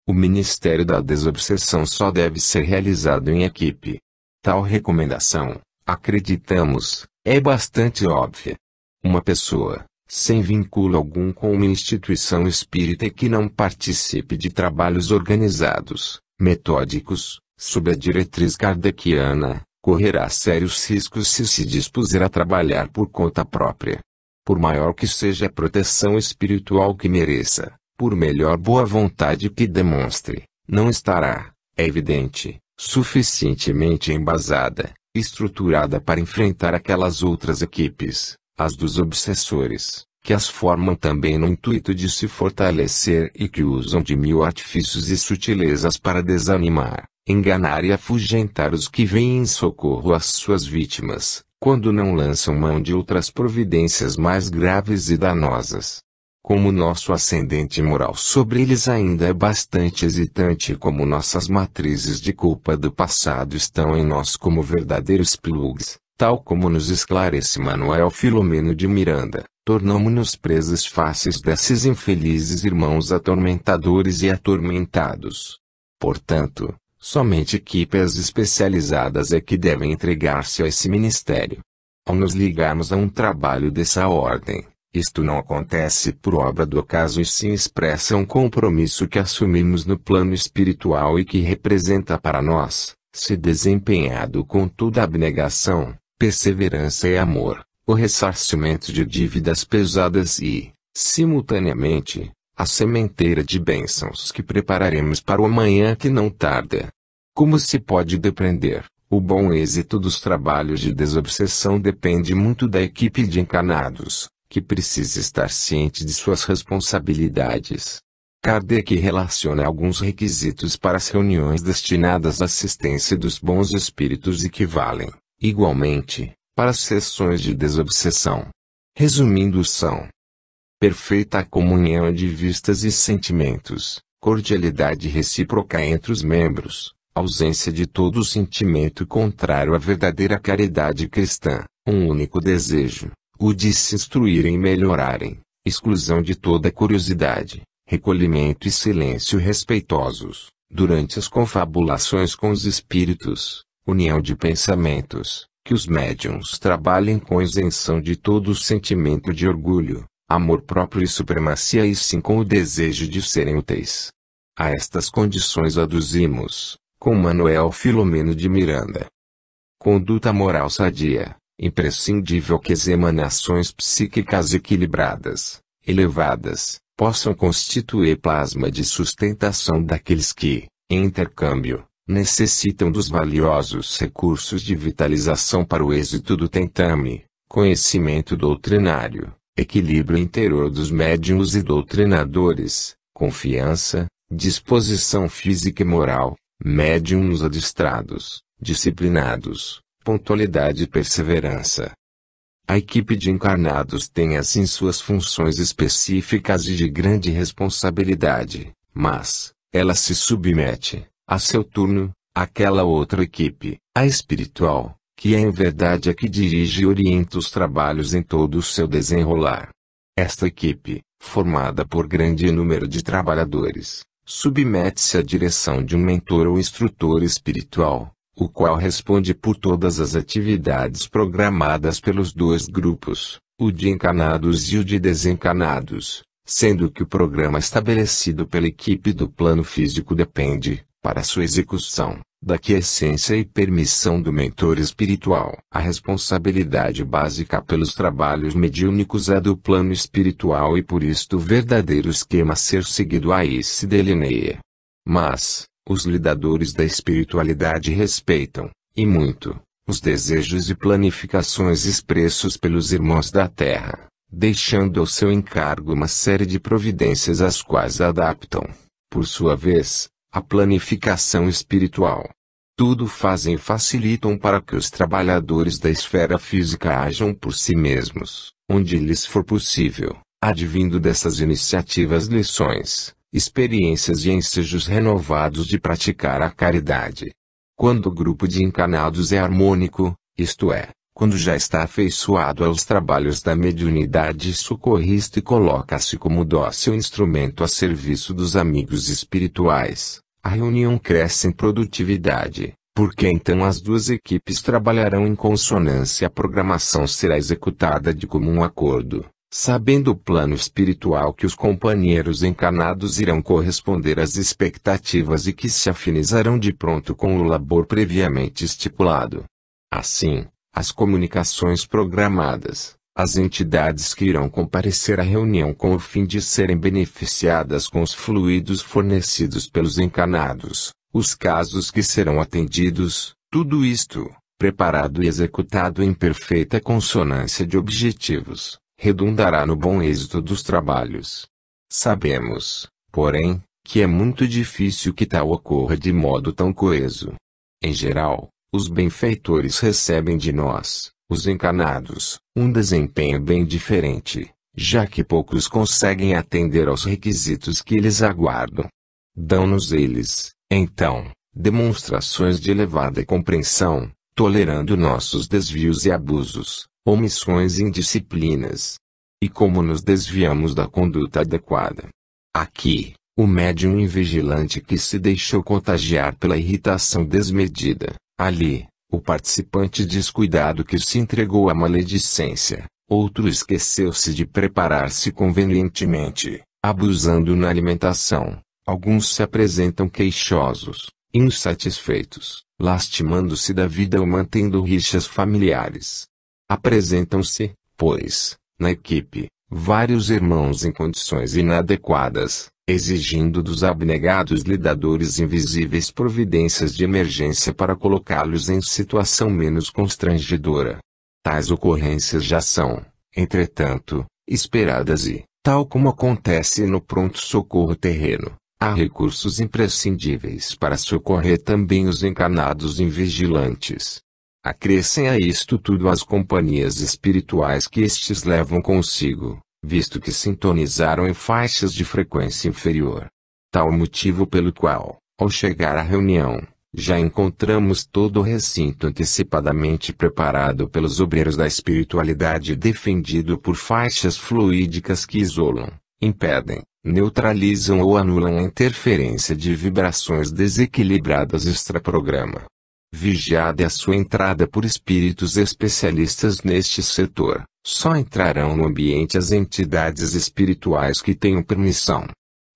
O ministério da desobsessão só deve ser realizado em equipe. Tal recomendação, acreditamos, é bastante óbvia. Uma pessoa, sem vínculo algum com uma instituição espírita e que não participe de trabalhos organizados, metódicos, sob a diretriz kardeciana, correrá sérios riscos se se dispuser a trabalhar por conta própria. Por maior que seja a proteção espiritual que mereça, por melhor boa vontade que demonstre, não estará, é evidente, suficientemente embasada, estruturada para enfrentar aquelas outras equipes, as dos obsessores, que as formam também no intuito de se fortalecer e que usam de mil artifícios e sutilezas para desanimar, enganar e afugentar os que vêm em socorro às suas vítimas, quando não lançam mão de outras providências mais graves e danosas. Como nosso ascendente moral sobre eles ainda é bastante hesitante e como nossas matrizes de culpa do passado estão em nós como verdadeiros plugs, tal como nos esclarece Manuel Filomeno de Miranda, tornamo-nos presas fáceis desses infelizes irmãos atormentadores e atormentados. Portanto, somente equipes especializadas é que devem entregar-se a esse ministério. Ao nos ligarmos a um trabalho dessa ordem, isto não acontece por obra do acaso e sim expressa um compromisso que assumimos no plano espiritual e que representa para nós, se desempenhado com toda abnegação, perseverança e amor, o ressarcimento de dívidas pesadas e, simultaneamente, a sementeira de bênçãos que prepararemos para o amanhã que não tarda. Como se pode depreender, o bom êxito dos trabalhos de desobsessão depende muito da equipe de encarnados, que precisa estar ciente de suas responsabilidades. Kardec relaciona alguns requisitos para as reuniões destinadas à assistência dos bons espíritos e que valem, igualmente, para as sessões de desobsessão. Resumindo, são: perfeita comunhão de vistas e sentimentos, cordialidade recíproca entre os membros, ausência de todo sentimento contrário à verdadeira caridade cristã, um único desejo, o de se instruírem e melhorarem, exclusão de toda curiosidade, recolhimento e silêncio respeitosos, durante as confabulações com os espíritos, união de pensamentos, que os médiuns trabalhem com isenção de todo o sentimento de orgulho, amor próprio e supremacia e sim com o desejo de serem úteis. A estas condições aduzimos, com Manuel Filomeno de Miranda, conduta moral sadia. Imprescindível que as emanações psíquicas equilibradas, elevadas, possam constituir plasma de sustentação daqueles que, em intercâmbio, necessitam dos valiosos recursos de vitalização para o êxito do tentame, conhecimento doutrinário, equilíbrio interior dos médiuns e doutrinadores, confiança, disposição física e moral, médiuns adestrados, disciplinados, pontualidade e perseverança. A equipe de encarnados tem assim suas funções específicas e de grande responsabilidade, mas, ela se submete, a seu turno, àquela outra equipe, a espiritual, que é em verdade a que dirige e orienta os trabalhos em todo o seu desenrolar. Esta equipe, formada por grande número de trabalhadores, submete-se à direção de um mentor ou instrutor espiritual, o qual responde por todas as atividades programadas pelos dois grupos, o de encarnados e o de desencanados, sendo que o programa estabelecido pela equipe do plano físico depende, para sua execução, da quiescência e permissão do mentor espiritual. A responsabilidade básica pelos trabalhos mediúnicos é do plano espiritual e por isto o verdadeiro esquema a ser seguido aí se delineia. Mas, os lidadores da espiritualidade respeitam, e muito, os desejos e planificações expressos pelos irmãos da Terra, deixando ao seu encargo uma série de providências às quais adaptam, por sua vez, a planificação espiritual. Tudo fazem e facilitam para que os trabalhadores da esfera física ajam por si mesmos, onde lhes for possível, advindo dessas iniciativas lições, experiências e ensejos renovados de praticar a caridade. Quando o grupo de encarnados é harmônico, isto é, quando já está afeiçoado aos trabalhos da mediunidade socorrista e coloca-se como dócil instrumento a serviço dos amigos espirituais, a reunião cresce em produtividade, porque então as duas equipes trabalharão em consonância e a programação será executada de comum acordo, sabendo o plano espiritual que os companheiros encarnados irão corresponder às expectativas e que se afinizarão de pronto com o labor previamente estipulado. Assim, as comunicações programadas, as entidades que irão comparecer à reunião com o fim de serem beneficiadas com os fluidos fornecidos pelos encarnados, os casos que serão atendidos, tudo isto, preparado e executado em perfeita consonância de objetivos, redundará no bom êxito dos trabalhos. Sabemos, porém, que é muito difícil que tal ocorra de modo tão coeso. Em geral, os benfeitores recebem de nós, os encarnados, um desempenho bem diferente, já que poucos conseguem atender aos requisitos que eles aguardam. Dão-nos eles, então, demonstrações de elevada compreensão, tolerando nossos desvios e abusos, omissões e indisciplinas. E como nos desviamos da conduta adequada? Aqui, o médium invigilante que se deixou contagiar pela irritação desmedida, ali, o participante descuidado que se entregou à maledicência, outro esqueceu-se de preparar-se convenientemente, abusando na alimentação, alguns se apresentam queixosos, insatisfeitos, lastimando-se da vida ou mantendo rixas familiares. Apresentam-se, pois, na equipe, vários irmãos em condições inadequadas, exigindo dos abnegados lidadores invisíveis providências de emergência para colocá-los em situação menos constrangedora. Tais ocorrências já são, entretanto, esperadas e, tal como acontece no pronto-socorro terreno, há recursos imprescindíveis para socorrer também os encarnados invigilantes. Acrescem a isto tudo as companhias espirituais que estes levam consigo, visto que sintonizaram em faixas de frequência inferior. Tal motivo pelo qual, ao chegar à reunião, já encontramos todo o recinto antecipadamente preparado pelos obreiros da espiritualidade e defendido por faixas fluídicas que isolam, impedem, neutralizam ou anulam a interferência de vibrações desequilibradas extraprograma. Vigiada é a sua entrada por espíritos especialistas neste setor. Só entrarão no ambiente as entidades espirituais que tenham permissão.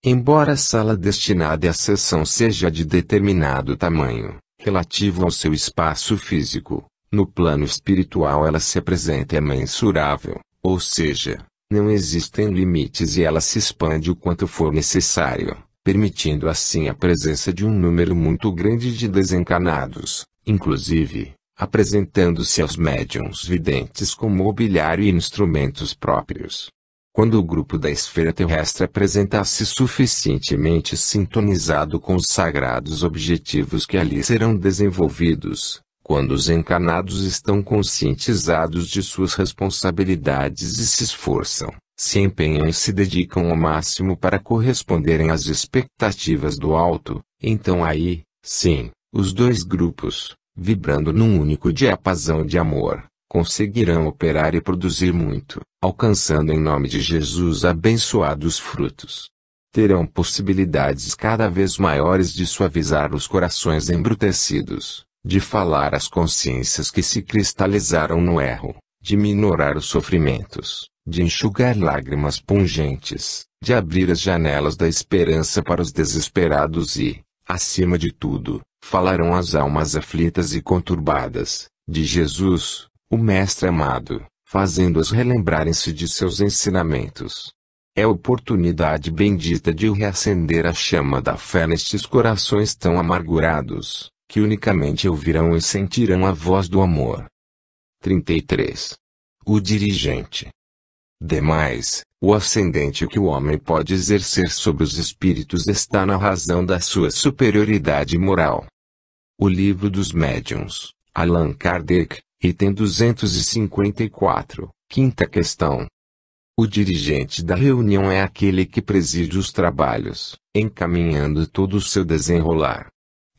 Embora a sala destinada à sessão seja de determinado tamanho, relativo ao seu espaço físico, no plano espiritual ela se apresenta mensurável, ou seja, não existem limites e ela se expande o quanto for necessário, permitindo assim a presença de um número muito grande de desencarnados, inclusive, apresentando-se aos médiuns videntes com mobiliário e instrumentos próprios. Quando o grupo da esfera terrestre apresentar-se suficientemente sintonizado com os sagrados objetivos que ali serão desenvolvidos, quando os encarnados estão conscientizados de suas responsabilidades e se esforçam, se empenham e se dedicam ao máximo para corresponderem às expectativas do alto, então aí, sim, os dois grupos, vibrando num único diapasão de amor, conseguirão operar e produzir muito, alcançando em nome de Jesus abençoados frutos. Terão possibilidades cada vez maiores de suavizar os corações embrutecidos, de falar às consciências que se cristalizaram no erro, de minorar os sofrimentos, de enxugar lágrimas pungentes, de abrir as janelas da esperança para os desesperados e, acima de tudo, falarão às almas aflitas e conturbadas, de Jesus, o Mestre amado, fazendo-as relembrarem-se de seus ensinamentos. É a oportunidade bendita de reacender a chama da fé nestes corações tão amargurados, que unicamente ouvirão e sentirão a voz do amor. 33. O dirigente. Demais, o ascendente que o homem pode exercer sobre os espíritos está na razão da sua superioridade moral. O Livro dos Médiuns, Allan Kardec, item 254, quinta questão. O dirigente da reunião é aquele que preside os trabalhos, encaminhando todo o seu desenrolar.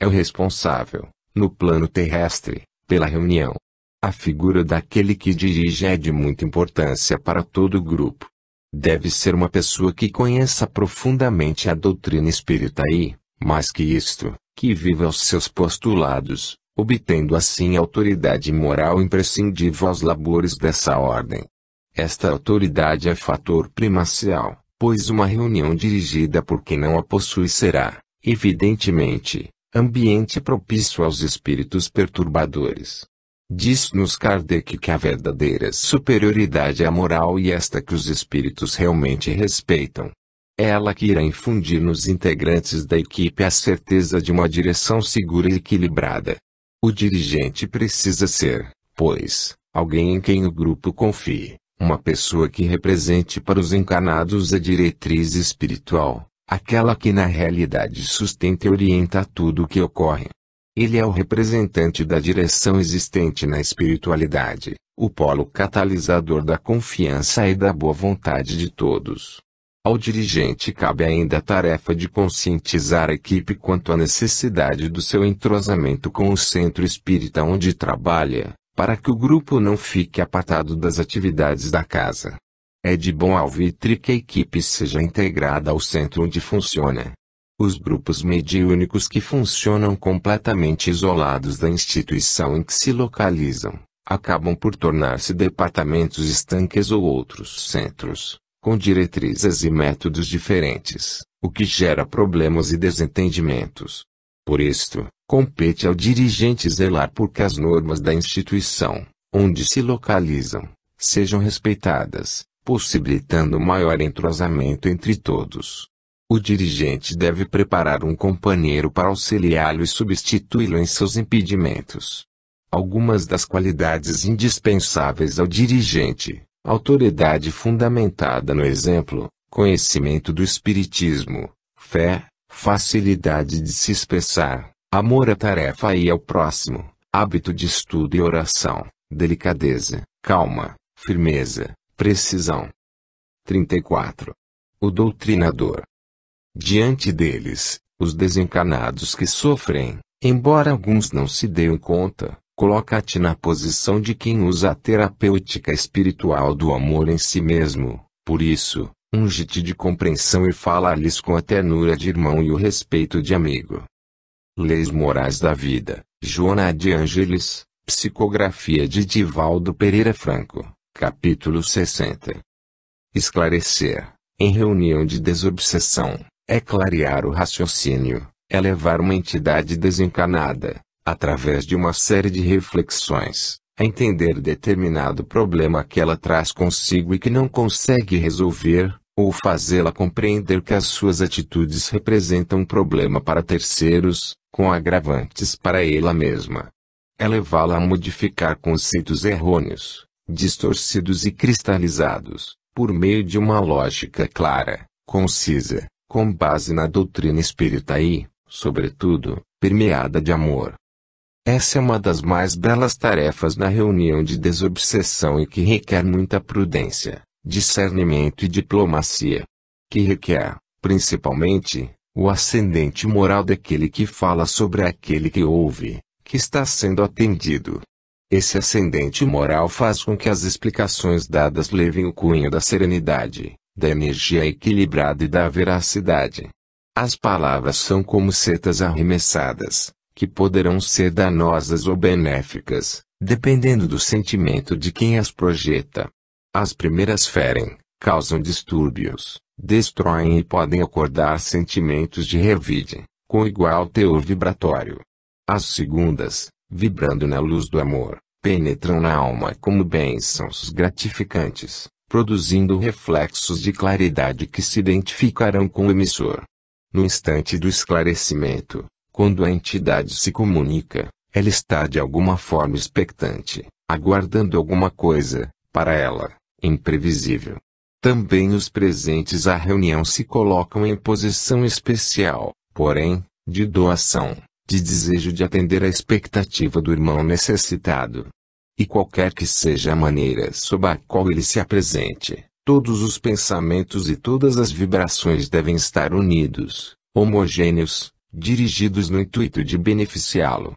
É o responsável, no plano terrestre, pela reunião. A figura daquele que dirige é de muita importância para todo o grupo. Deve ser uma pessoa que conheça profundamente a doutrina espírita e, mais que isto, que viva os seus postulados, obtendo assim autoridade moral imprescindível aos labores dessa ordem. Esta autoridade é fator primacial, pois uma reunião dirigida por quem não a possui será, evidentemente, ambiente propício aos espíritos perturbadores. Diz-nos Kardec que a verdadeira superioridade é a moral e esta que os espíritos realmente respeitam. É ela que irá infundir nos integrantes da equipe a certeza de uma direção segura e equilibrada. O dirigente precisa ser, pois, alguém em quem o grupo confie, uma pessoa que represente para os encarnados a diretriz espiritual, aquela que na realidade sustenta e orienta tudo o que ocorre. Ele é o representante da direção existente na espiritualidade, o polo catalisador da confiança e da boa vontade de todos. Ao dirigente cabe ainda a tarefa de conscientizar a equipe quanto à necessidade do seu entrosamento com o centro espírita onde trabalha, para que o grupo não fique apartado das atividades da casa. É de bom alvitre que a equipe seja integrada ao centro onde funciona. Os grupos mediúnicos que funcionam completamente isolados da instituição em que se localizam, acabam por tornar-se departamentos estanques ou outros centros, com diretrizes e métodos diferentes, o que gera problemas e desentendimentos. Por isto, compete ao dirigente zelar por que as normas da instituição, onde se localizam, sejam respeitadas, possibilitando maior entrosamento entre todos. O dirigente deve preparar um companheiro para auxiliá-lo e substituí-lo em seus impedimentos. Algumas das qualidades indispensáveis ao dirigente: autoridade fundamentada no exemplo, conhecimento do espiritismo, fé, facilidade de se expressar, amor à tarefa e ao próximo, hábito de estudo e oração, delicadeza, calma, firmeza, precisão. 34. O doutrinador. Diante deles, os desencarnados que sofrem, embora alguns não se deem conta, coloca-te na posição de quem usa a terapêutica espiritual do amor em si mesmo. Por isso, unge-te de compreensão e fala-lhes com a ternura de irmão e o respeito de amigo. Leis Morais da Vida, Joana de Ângeles, psicografia de Divaldo Pereira Franco, capítulo 60. Esclarecer, em reunião de desobsessão, é clarear o raciocínio, é levar uma entidade desencarnada, através de uma série de reflexões, a entender determinado problema que ela traz consigo e que não consegue resolver, ou fazê-la compreender que as suas atitudes representam um problema para terceiros, com agravantes para ela mesma. É levá-la a modificar conceitos errôneos, distorcidos e cristalizados, por meio de uma lógica clara, concisa, com base na doutrina espírita e, sobretudo, permeada de amor. Essa é uma das mais belas tarefas na reunião de desobsessão e que requer muita prudência, discernimento e diplomacia. Que requer, principalmente, o ascendente moral daquele que fala sobre aquele que ouve, que está sendo atendido. Esse ascendente moral faz com que as explicações dadas levem o cunho da serenidade, da energia equilibrada e da veracidade. As palavras são como setas arremessadas, que poderão ser danosas ou benéficas, dependendo do sentimento de quem as projeta. As primeiras ferem, causam distúrbios, destroem e podem acordar sentimentos de revide, com igual teor vibratório. As segundas, vibrando na luz do amor, penetram na alma como bênçãos gratificantes, produzindo reflexos de claridade que se identificarão com o emissor. No instante do esclarecimento, quando a entidade se comunica, ela está de alguma forma expectante, aguardando alguma coisa, para ela, imprevisível. Também os presentes à reunião se colocam em posição especial, porém, de doação, de desejo de atender à expectativa do irmão necessitado. E qualquer que seja a maneira sob a qual ele se apresente, todos os pensamentos e todas as vibrações devem estar unidos, homogêneos, dirigidos no intuito de beneficiá-lo.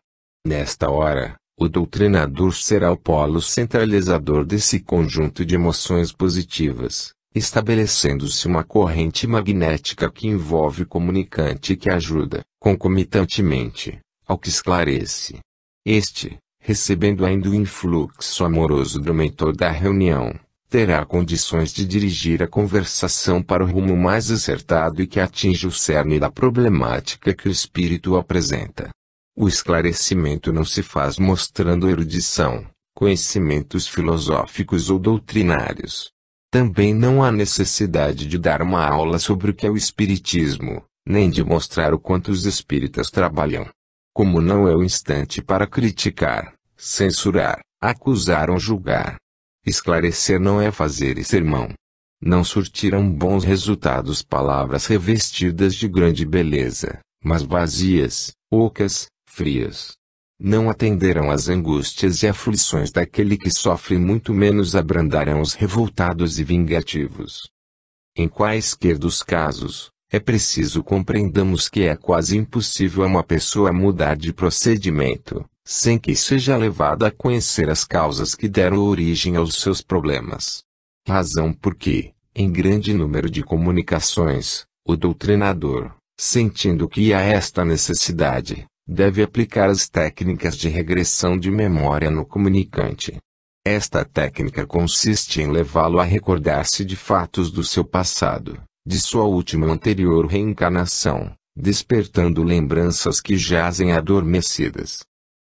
Nesta hora, o doutrinador será o polo centralizador desse conjunto de emoções positivas, estabelecendo-se uma corrente magnética que envolve o comunicante e que ajuda, concomitantemente, ao que esclarece. Este, recebendo ainda o influxo amoroso do mentor da reunião, terá condições de dirigir a conversação para o rumo mais acertado e que atinja o cerne da problemática que o espírito apresenta. O esclarecimento não se faz mostrando erudição, conhecimentos filosóficos ou doutrinários. Também não há necessidade de dar uma aula sobre o que é o espiritismo, nem de mostrar o quanto os espíritas trabalham. Como não é o instante para criticar, censurar, acusar ou julgar. Esclarecer não é fazer sermão. Não surtirão bons resultados palavras revestidas de grande beleza, mas vazias, ocas, frias. Não atenderão às angústias e aflições daquele que sofre, muito menos abrandarão os revoltados e vingativos. Em quaisquer dos casos, é preciso compreendamos que é quase impossível a uma pessoa mudar de procedimento, sem que seja levada a conhecer as causas que deram origem aos seus problemas. Razão porque, em grande número de comunicações, o doutrinador, sentindo que há esta necessidade, deve aplicar as técnicas de regressão de memória no comunicante. Esta técnica consiste em levá-lo a recordar-se de fatos do seu passado, de sua última anterior reencarnação, despertando lembranças que jazem adormecidas.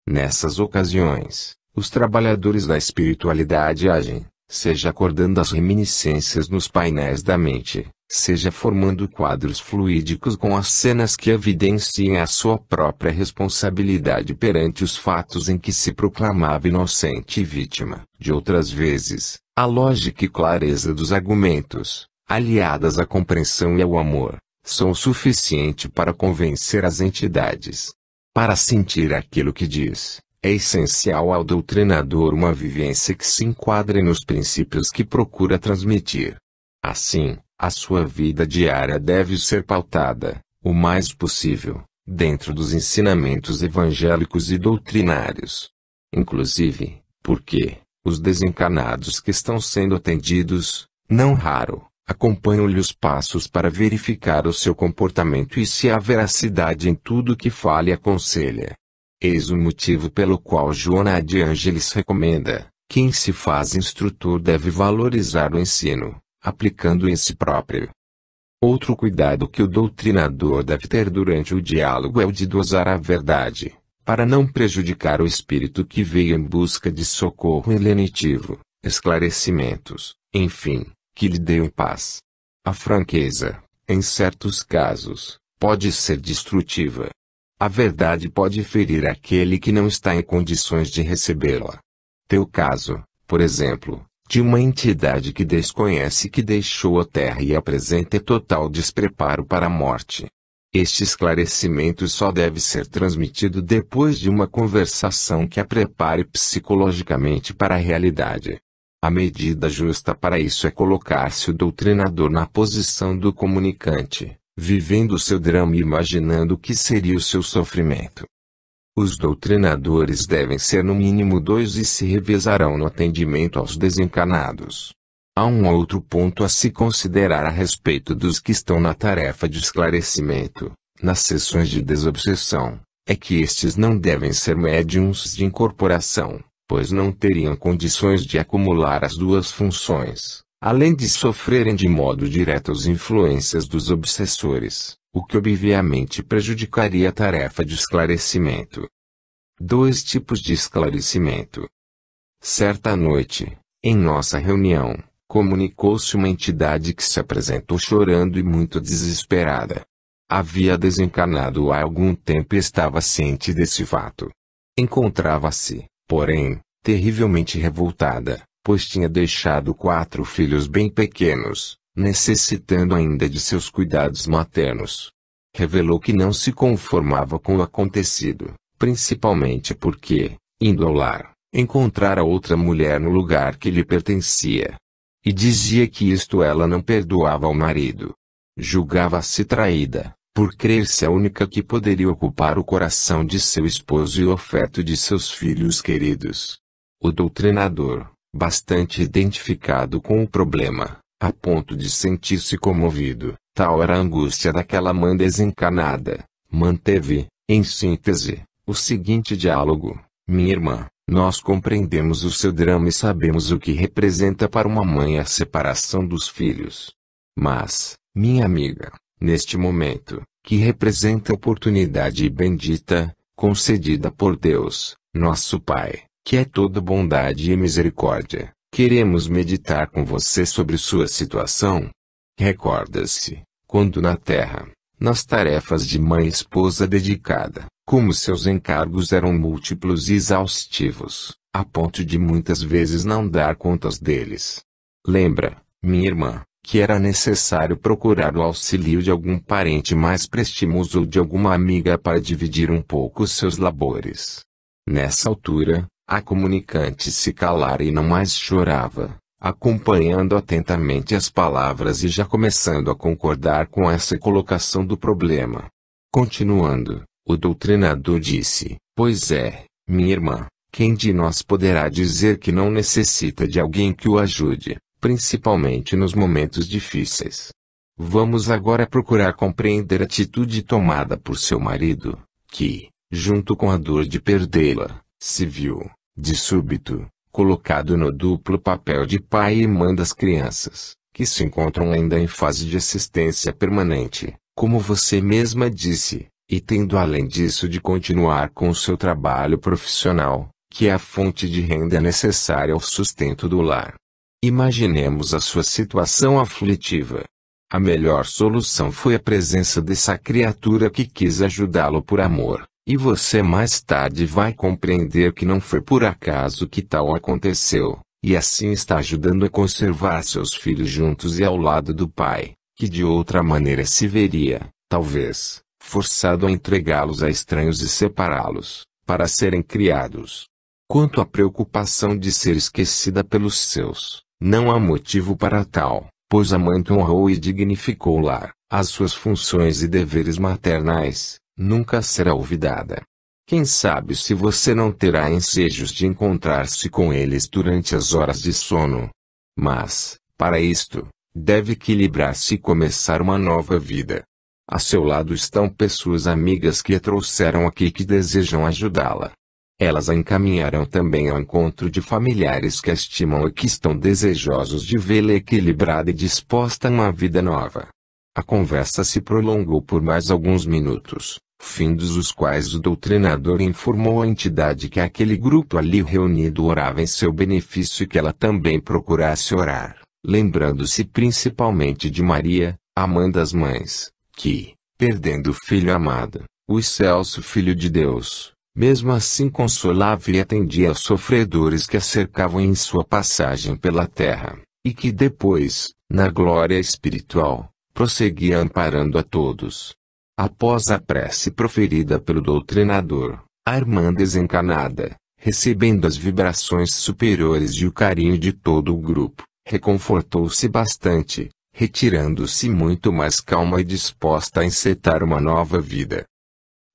Nessas ocasiões, os trabalhadores da espiritualidade agem, seja acordando as reminiscências nos painéis da mente, seja formando quadros fluídicos com as cenas que evidenciem a sua própria responsabilidade perante os fatos em que se proclamava inocente e vítima. De outras vezes, a lógica e clareza dos argumentos, aliadas à compreensão e ao amor, são o suficiente para convencer as entidades. Para sentir aquilo que diz, é essencial ao doutrinador uma vivência que se enquadre nos princípios que procura transmitir. Assim, a sua vida diária deve ser pautada, o mais possível, dentro dos ensinamentos evangélicos e doutrinários. Inclusive, porque, os desencarnados que estão sendo atendidos, não raro, acompanham-lhe os passos para verificar o seu comportamento e se há veracidade em tudo que fala e aconselha. Eis o motivo pelo qual Joana de Ângeles recomenda: quem se faz instrutor deve valorizar o ensino, aplicando em si próprio. Outro cuidado que o doutrinador deve ter durante o diálogo é o de dosar a verdade, para não prejudicar o espírito que veio em busca de socorro e lenitivo, esclarecimentos, enfim, que lhe dê paz. A franqueza, em certos casos, pode ser destrutiva. A verdade pode ferir aquele que não está em condições de recebê-la. Teu caso, por exemplo, de uma entidade que desconhece que deixou a Terra e apresenta total despreparo para a morte. Este esclarecimento só deve ser transmitido depois de uma conversação que a prepare psicologicamente para a realidade. A medida justa para isso é colocar-se o doutrinador na posição do comunicante, vivendo o seu drama e imaginando o que seria o seu sofrimento. Os doutrinadores devem ser no mínimo 2 e se revezarão no atendimento aos desencanados. Há um outro ponto a se considerar a respeito dos que estão na tarefa de esclarecimento, nas sessões de desobsessão, é que estes não devem ser médiuns de incorporação, pois não teriam condições de acumular as duas funções, além de sofrerem de modo direto as influências dos obsessores, o que obviamente prejudicaria a tarefa de esclarecimento. 2 tipos de esclarecimento. Certa noite, em nossa reunião, comunicou-se uma entidade que se apresentou chorando e muito desesperada. Havia desencarnado há algum tempo e estava ciente desse fato. Encontrava-se, porém, terrivelmente revoltada, pois tinha deixado 4 filhos bem pequenos, necessitando ainda de seus cuidados maternos. Revelou que não se conformava com o acontecido, principalmente porque, indo ao lar, encontrara outra mulher no lugar que lhe pertencia. E dizia que isto ela não perdoava ao marido. Julgava-se traída, por crer-se a única que poderia ocupar o coração de seu esposo e o afeto de seus filhos queridos. O doutrinador, bastante identificado com o problema, a ponto de sentir-se comovido, tal era a angústia daquela mãe desencarnada, manteve, em síntese, o seguinte diálogo: minha irmã, nós compreendemos o seu drama e sabemos o que representa para uma mãe a separação dos filhos. Mas, minha amiga, neste momento, que representa a oportunidade bendita, concedida por Deus, nosso Pai, que é toda bondade e misericórdia, queremos meditar com você sobre sua situação. Recorda-se, quando na terra, nas tarefas de mãe e esposa dedicada, como seus encargos eram múltiplos e exaustivos, a ponto de muitas vezes não dar contas deles. Lembra, minha irmã, que era necessário procurar o auxílio de algum parente mais prestimoso ou de alguma amiga para dividir um pouco seus labores. Nessa altura, a comunicante se calara e não mais chorava, acompanhando atentamente as palavras e já começando a concordar com essa colocação do problema. Continuando, o doutrinador disse: pois é, minha irmã, quem de nós poderá dizer que não necessita de alguém que o ajude, principalmente nos momentos difíceis? Vamos agora procurar compreender a atitude tomada por seu marido, que, junto com a dor de perdê-la, se viu, de súbito, colocado no duplo papel de pai e mãe das crianças, que se encontram ainda em fase de assistência permanente, como você mesma disse, e tendo além disso de continuar com o seu trabalho profissional, que é a fonte de renda necessária ao sustento do lar. Imaginemos a sua situação aflitiva. A melhor solução foi a presença dessa criatura que quis ajudá-lo por amor, e você mais tarde vai compreender que não foi por acaso que tal aconteceu, e assim está ajudando a conservar seus filhos juntos e ao lado do pai, que de outra maneira se veria, talvez, forçado a entregá-los a estranhos e separá-los, para serem criados. Quanto à preocupação de ser esquecida pelos seus, não há motivo para tal, pois a mãe honrou e dignificou o lar, as suas funções e deveres maternais, nunca será olvidada. Quem sabe se você não terá ensejos de encontrar-se com eles durante as horas de sono. Mas, para isto, deve equilibrar-se e começar uma nova vida. A seu lado estão pessoas amigas que a trouxeram aqui e que desejam ajudá-la. Elas a encaminharão também ao encontro de familiares que a estimam e que estão desejosos de vê-la equilibrada e disposta a uma vida nova. A conversa se prolongou por mais alguns minutos, findos os quais o doutrinador informou a entidade que aquele grupo ali reunido orava em seu benefício e que ela também procurasse orar, lembrando-se principalmente de Maria, a mãe das mães, que, perdendo o filho amado, o excelso Filho de Deus, mesmo assim consolava e atendia aos sofredores que a cercavam em sua passagem pela terra, e que depois, na glória espiritual, prosseguia amparando a todos. Após a prece proferida pelo doutrinador, a irmã desencarnada, recebendo as vibrações superiores e o carinho de todo o grupo, reconfortou-se bastante, retirando-se muito mais calma e disposta a encetar uma nova vida.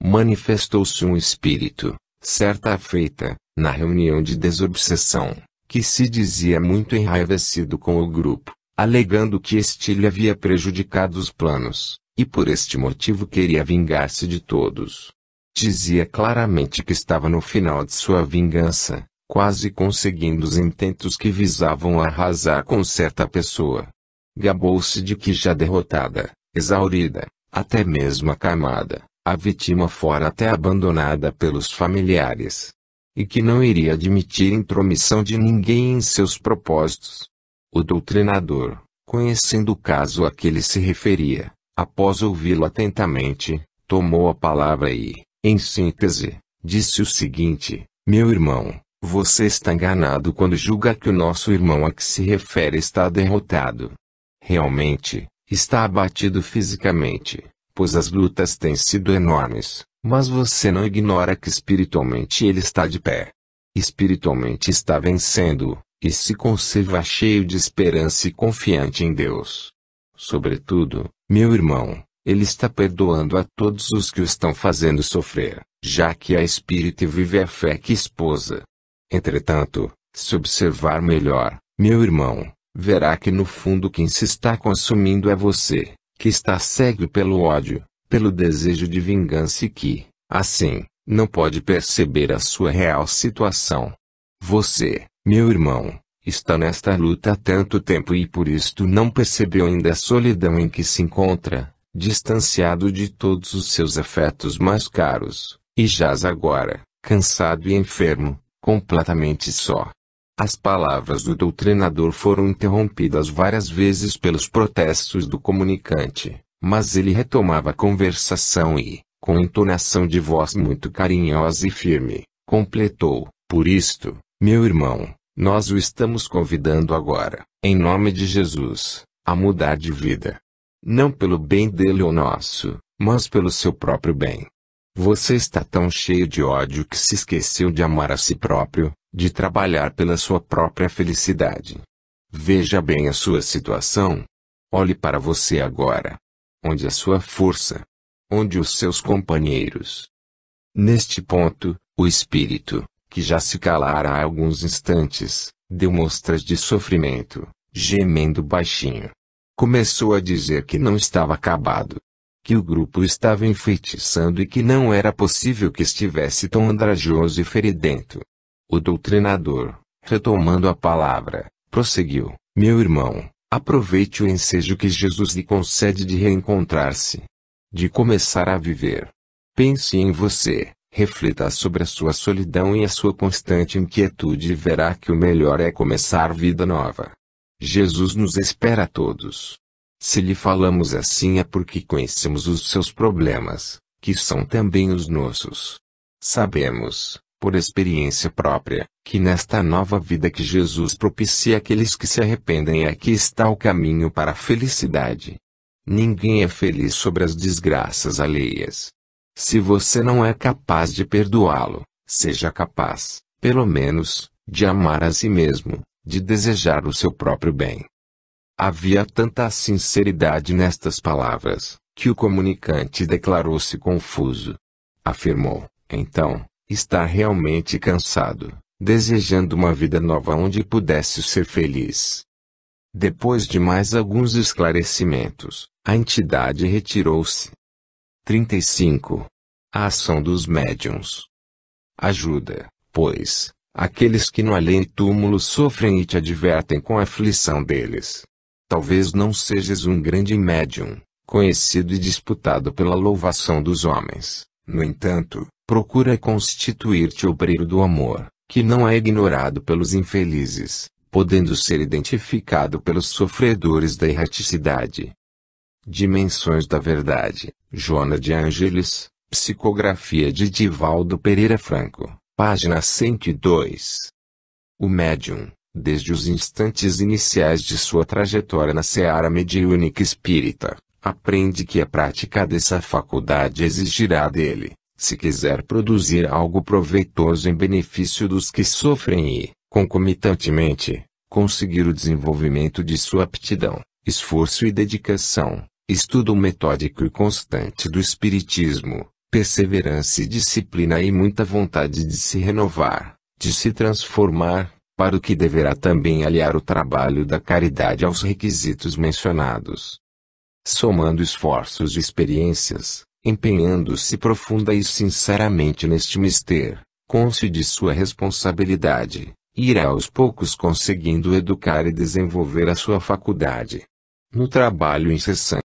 Manifestou-se um espírito, certa feita, na reunião de desobsessão, que se dizia muito enraivecido com o grupo, alegando que este lhe havia prejudicado os planos, e por este motivo queria vingar-se de todos. Dizia claramente que estava no final de sua vingança, quase conseguindo os intentos que visavam arrasar com certa pessoa. Gabou-se de que já derrotada, exaurida, até mesmo acamada, a vítima fora até abandonada pelos familiares. E que não iria admitir intromissão de ninguém em seus propósitos. O doutrinador, conhecendo o caso a que ele se referia, após ouvi-lo atentamente, tomou a palavra e, em síntese, disse o seguinte: meu irmão, você está enganado quando julga que o nosso irmão a que se refere está derrotado. Realmente, está abatido fisicamente, pois as lutas têm sido enormes, mas você não ignora que espiritualmente ele está de pé. Espiritualmente está vencendo, e se conserva cheio de esperança e confiante em Deus. Sobretudo, meu irmão, ele está perdoando a todos os que o estão fazendo sofrer, já que a espírito vive a fé que esposa. Entretanto, se observar melhor, meu irmão, verá que no fundo quem se está consumindo é você, que está cego pelo ódio, pelo desejo de vingança e que, assim, não pode perceber a sua real situação. Você, meu irmão, está nesta luta há tanto tempo e por isto não percebeu ainda a solidão em que se encontra, distanciado de todos os seus afetos mais caros, e jaz agora, cansado e enfermo, completamente só. As palavras do doutrinador foram interrompidas várias vezes pelos protestos do comunicante, mas ele retomava a conversação e, com entonação de voz muito carinhosa e firme, completou: por isto, meu irmão, nós o estamos convidando agora, em nome de Jesus, a mudar de vida. Não pelo bem dele ou nosso, mas pelo seu próprio bem. Você está tão cheio de ódio que se esqueceu de amar a si próprio, de trabalhar pela sua própria felicidade. Veja bem a sua situação. Olhe para você agora. Onde a sua força? Onde os seus companheiros? Neste ponto, o espírito, que já se calara há alguns instantes, deu mostras de sofrimento, gemendo baixinho. Começou a dizer que não estava acabado, que o grupo estava enfeitiçando e que não era possível que estivesse tão andrajoso e feridento. O doutrinador, retomando a palavra, prosseguiu: meu irmão, aproveite o ensejo que Jesus lhe concede de reencontrar-se, de começar a viver. Pense em você, reflita sobre a sua solidão e a sua constante inquietude e verá que o melhor é começar vida nova. Jesus nos espera a todos. Se lhe falamos assim é porque conhecemos os seus problemas, que são também os nossos. Sabemos, por experiência própria, que nesta nova vida que Jesus propicia àqueles que se arrependem aqui está o caminho para a felicidade. Ninguém é feliz sobre as desgraças alheias. Se você não é capaz de perdoá-lo, seja capaz, pelo menos, de amar a si mesmo, de desejar o seu próprio bem. Havia tanta sinceridade nestas palavras, que o comunicante declarou-se confuso. Afirmou, então, estar realmente cansado, desejando uma vida nova onde pudesse ser feliz. Depois de mais alguns esclarecimentos, a entidade retirou-se. 35. A ação dos médiuns. Ajuda, pois, aqueles que no além-túmulo sofrem e te advertem com a aflição deles. Talvez não sejas um grande médium, conhecido e disputado pela louvação dos homens. No entanto, procura constituir-te obreiro do amor, que não é ignorado pelos infelizes, podendo ser identificado pelos sofredores da erraticidade. Dimensões da Verdade, Joana de Ângeles, psicografia de Divaldo Pereira Franco, página 102. O médium, desde os instantes iniciais de sua trajetória na seara mediúnica espírita, aprende que a prática dessa faculdade exigirá dele, se quiser produzir algo proveitoso em benefício dos que sofrem e, concomitantemente, conseguir o desenvolvimento de sua aptidão, esforço e dedicação, estudo metódico e constante do espiritismo, perseverança e disciplina e muita vontade de se renovar, de se transformar, para o que deverá também aliar o trabalho da caridade aos requisitos mencionados. Somando esforços e experiências, empenhando-se profunda e sinceramente neste mistério, consciente de sua responsabilidade, irá aos poucos conseguindo educar e desenvolver a sua faculdade. No trabalho incessante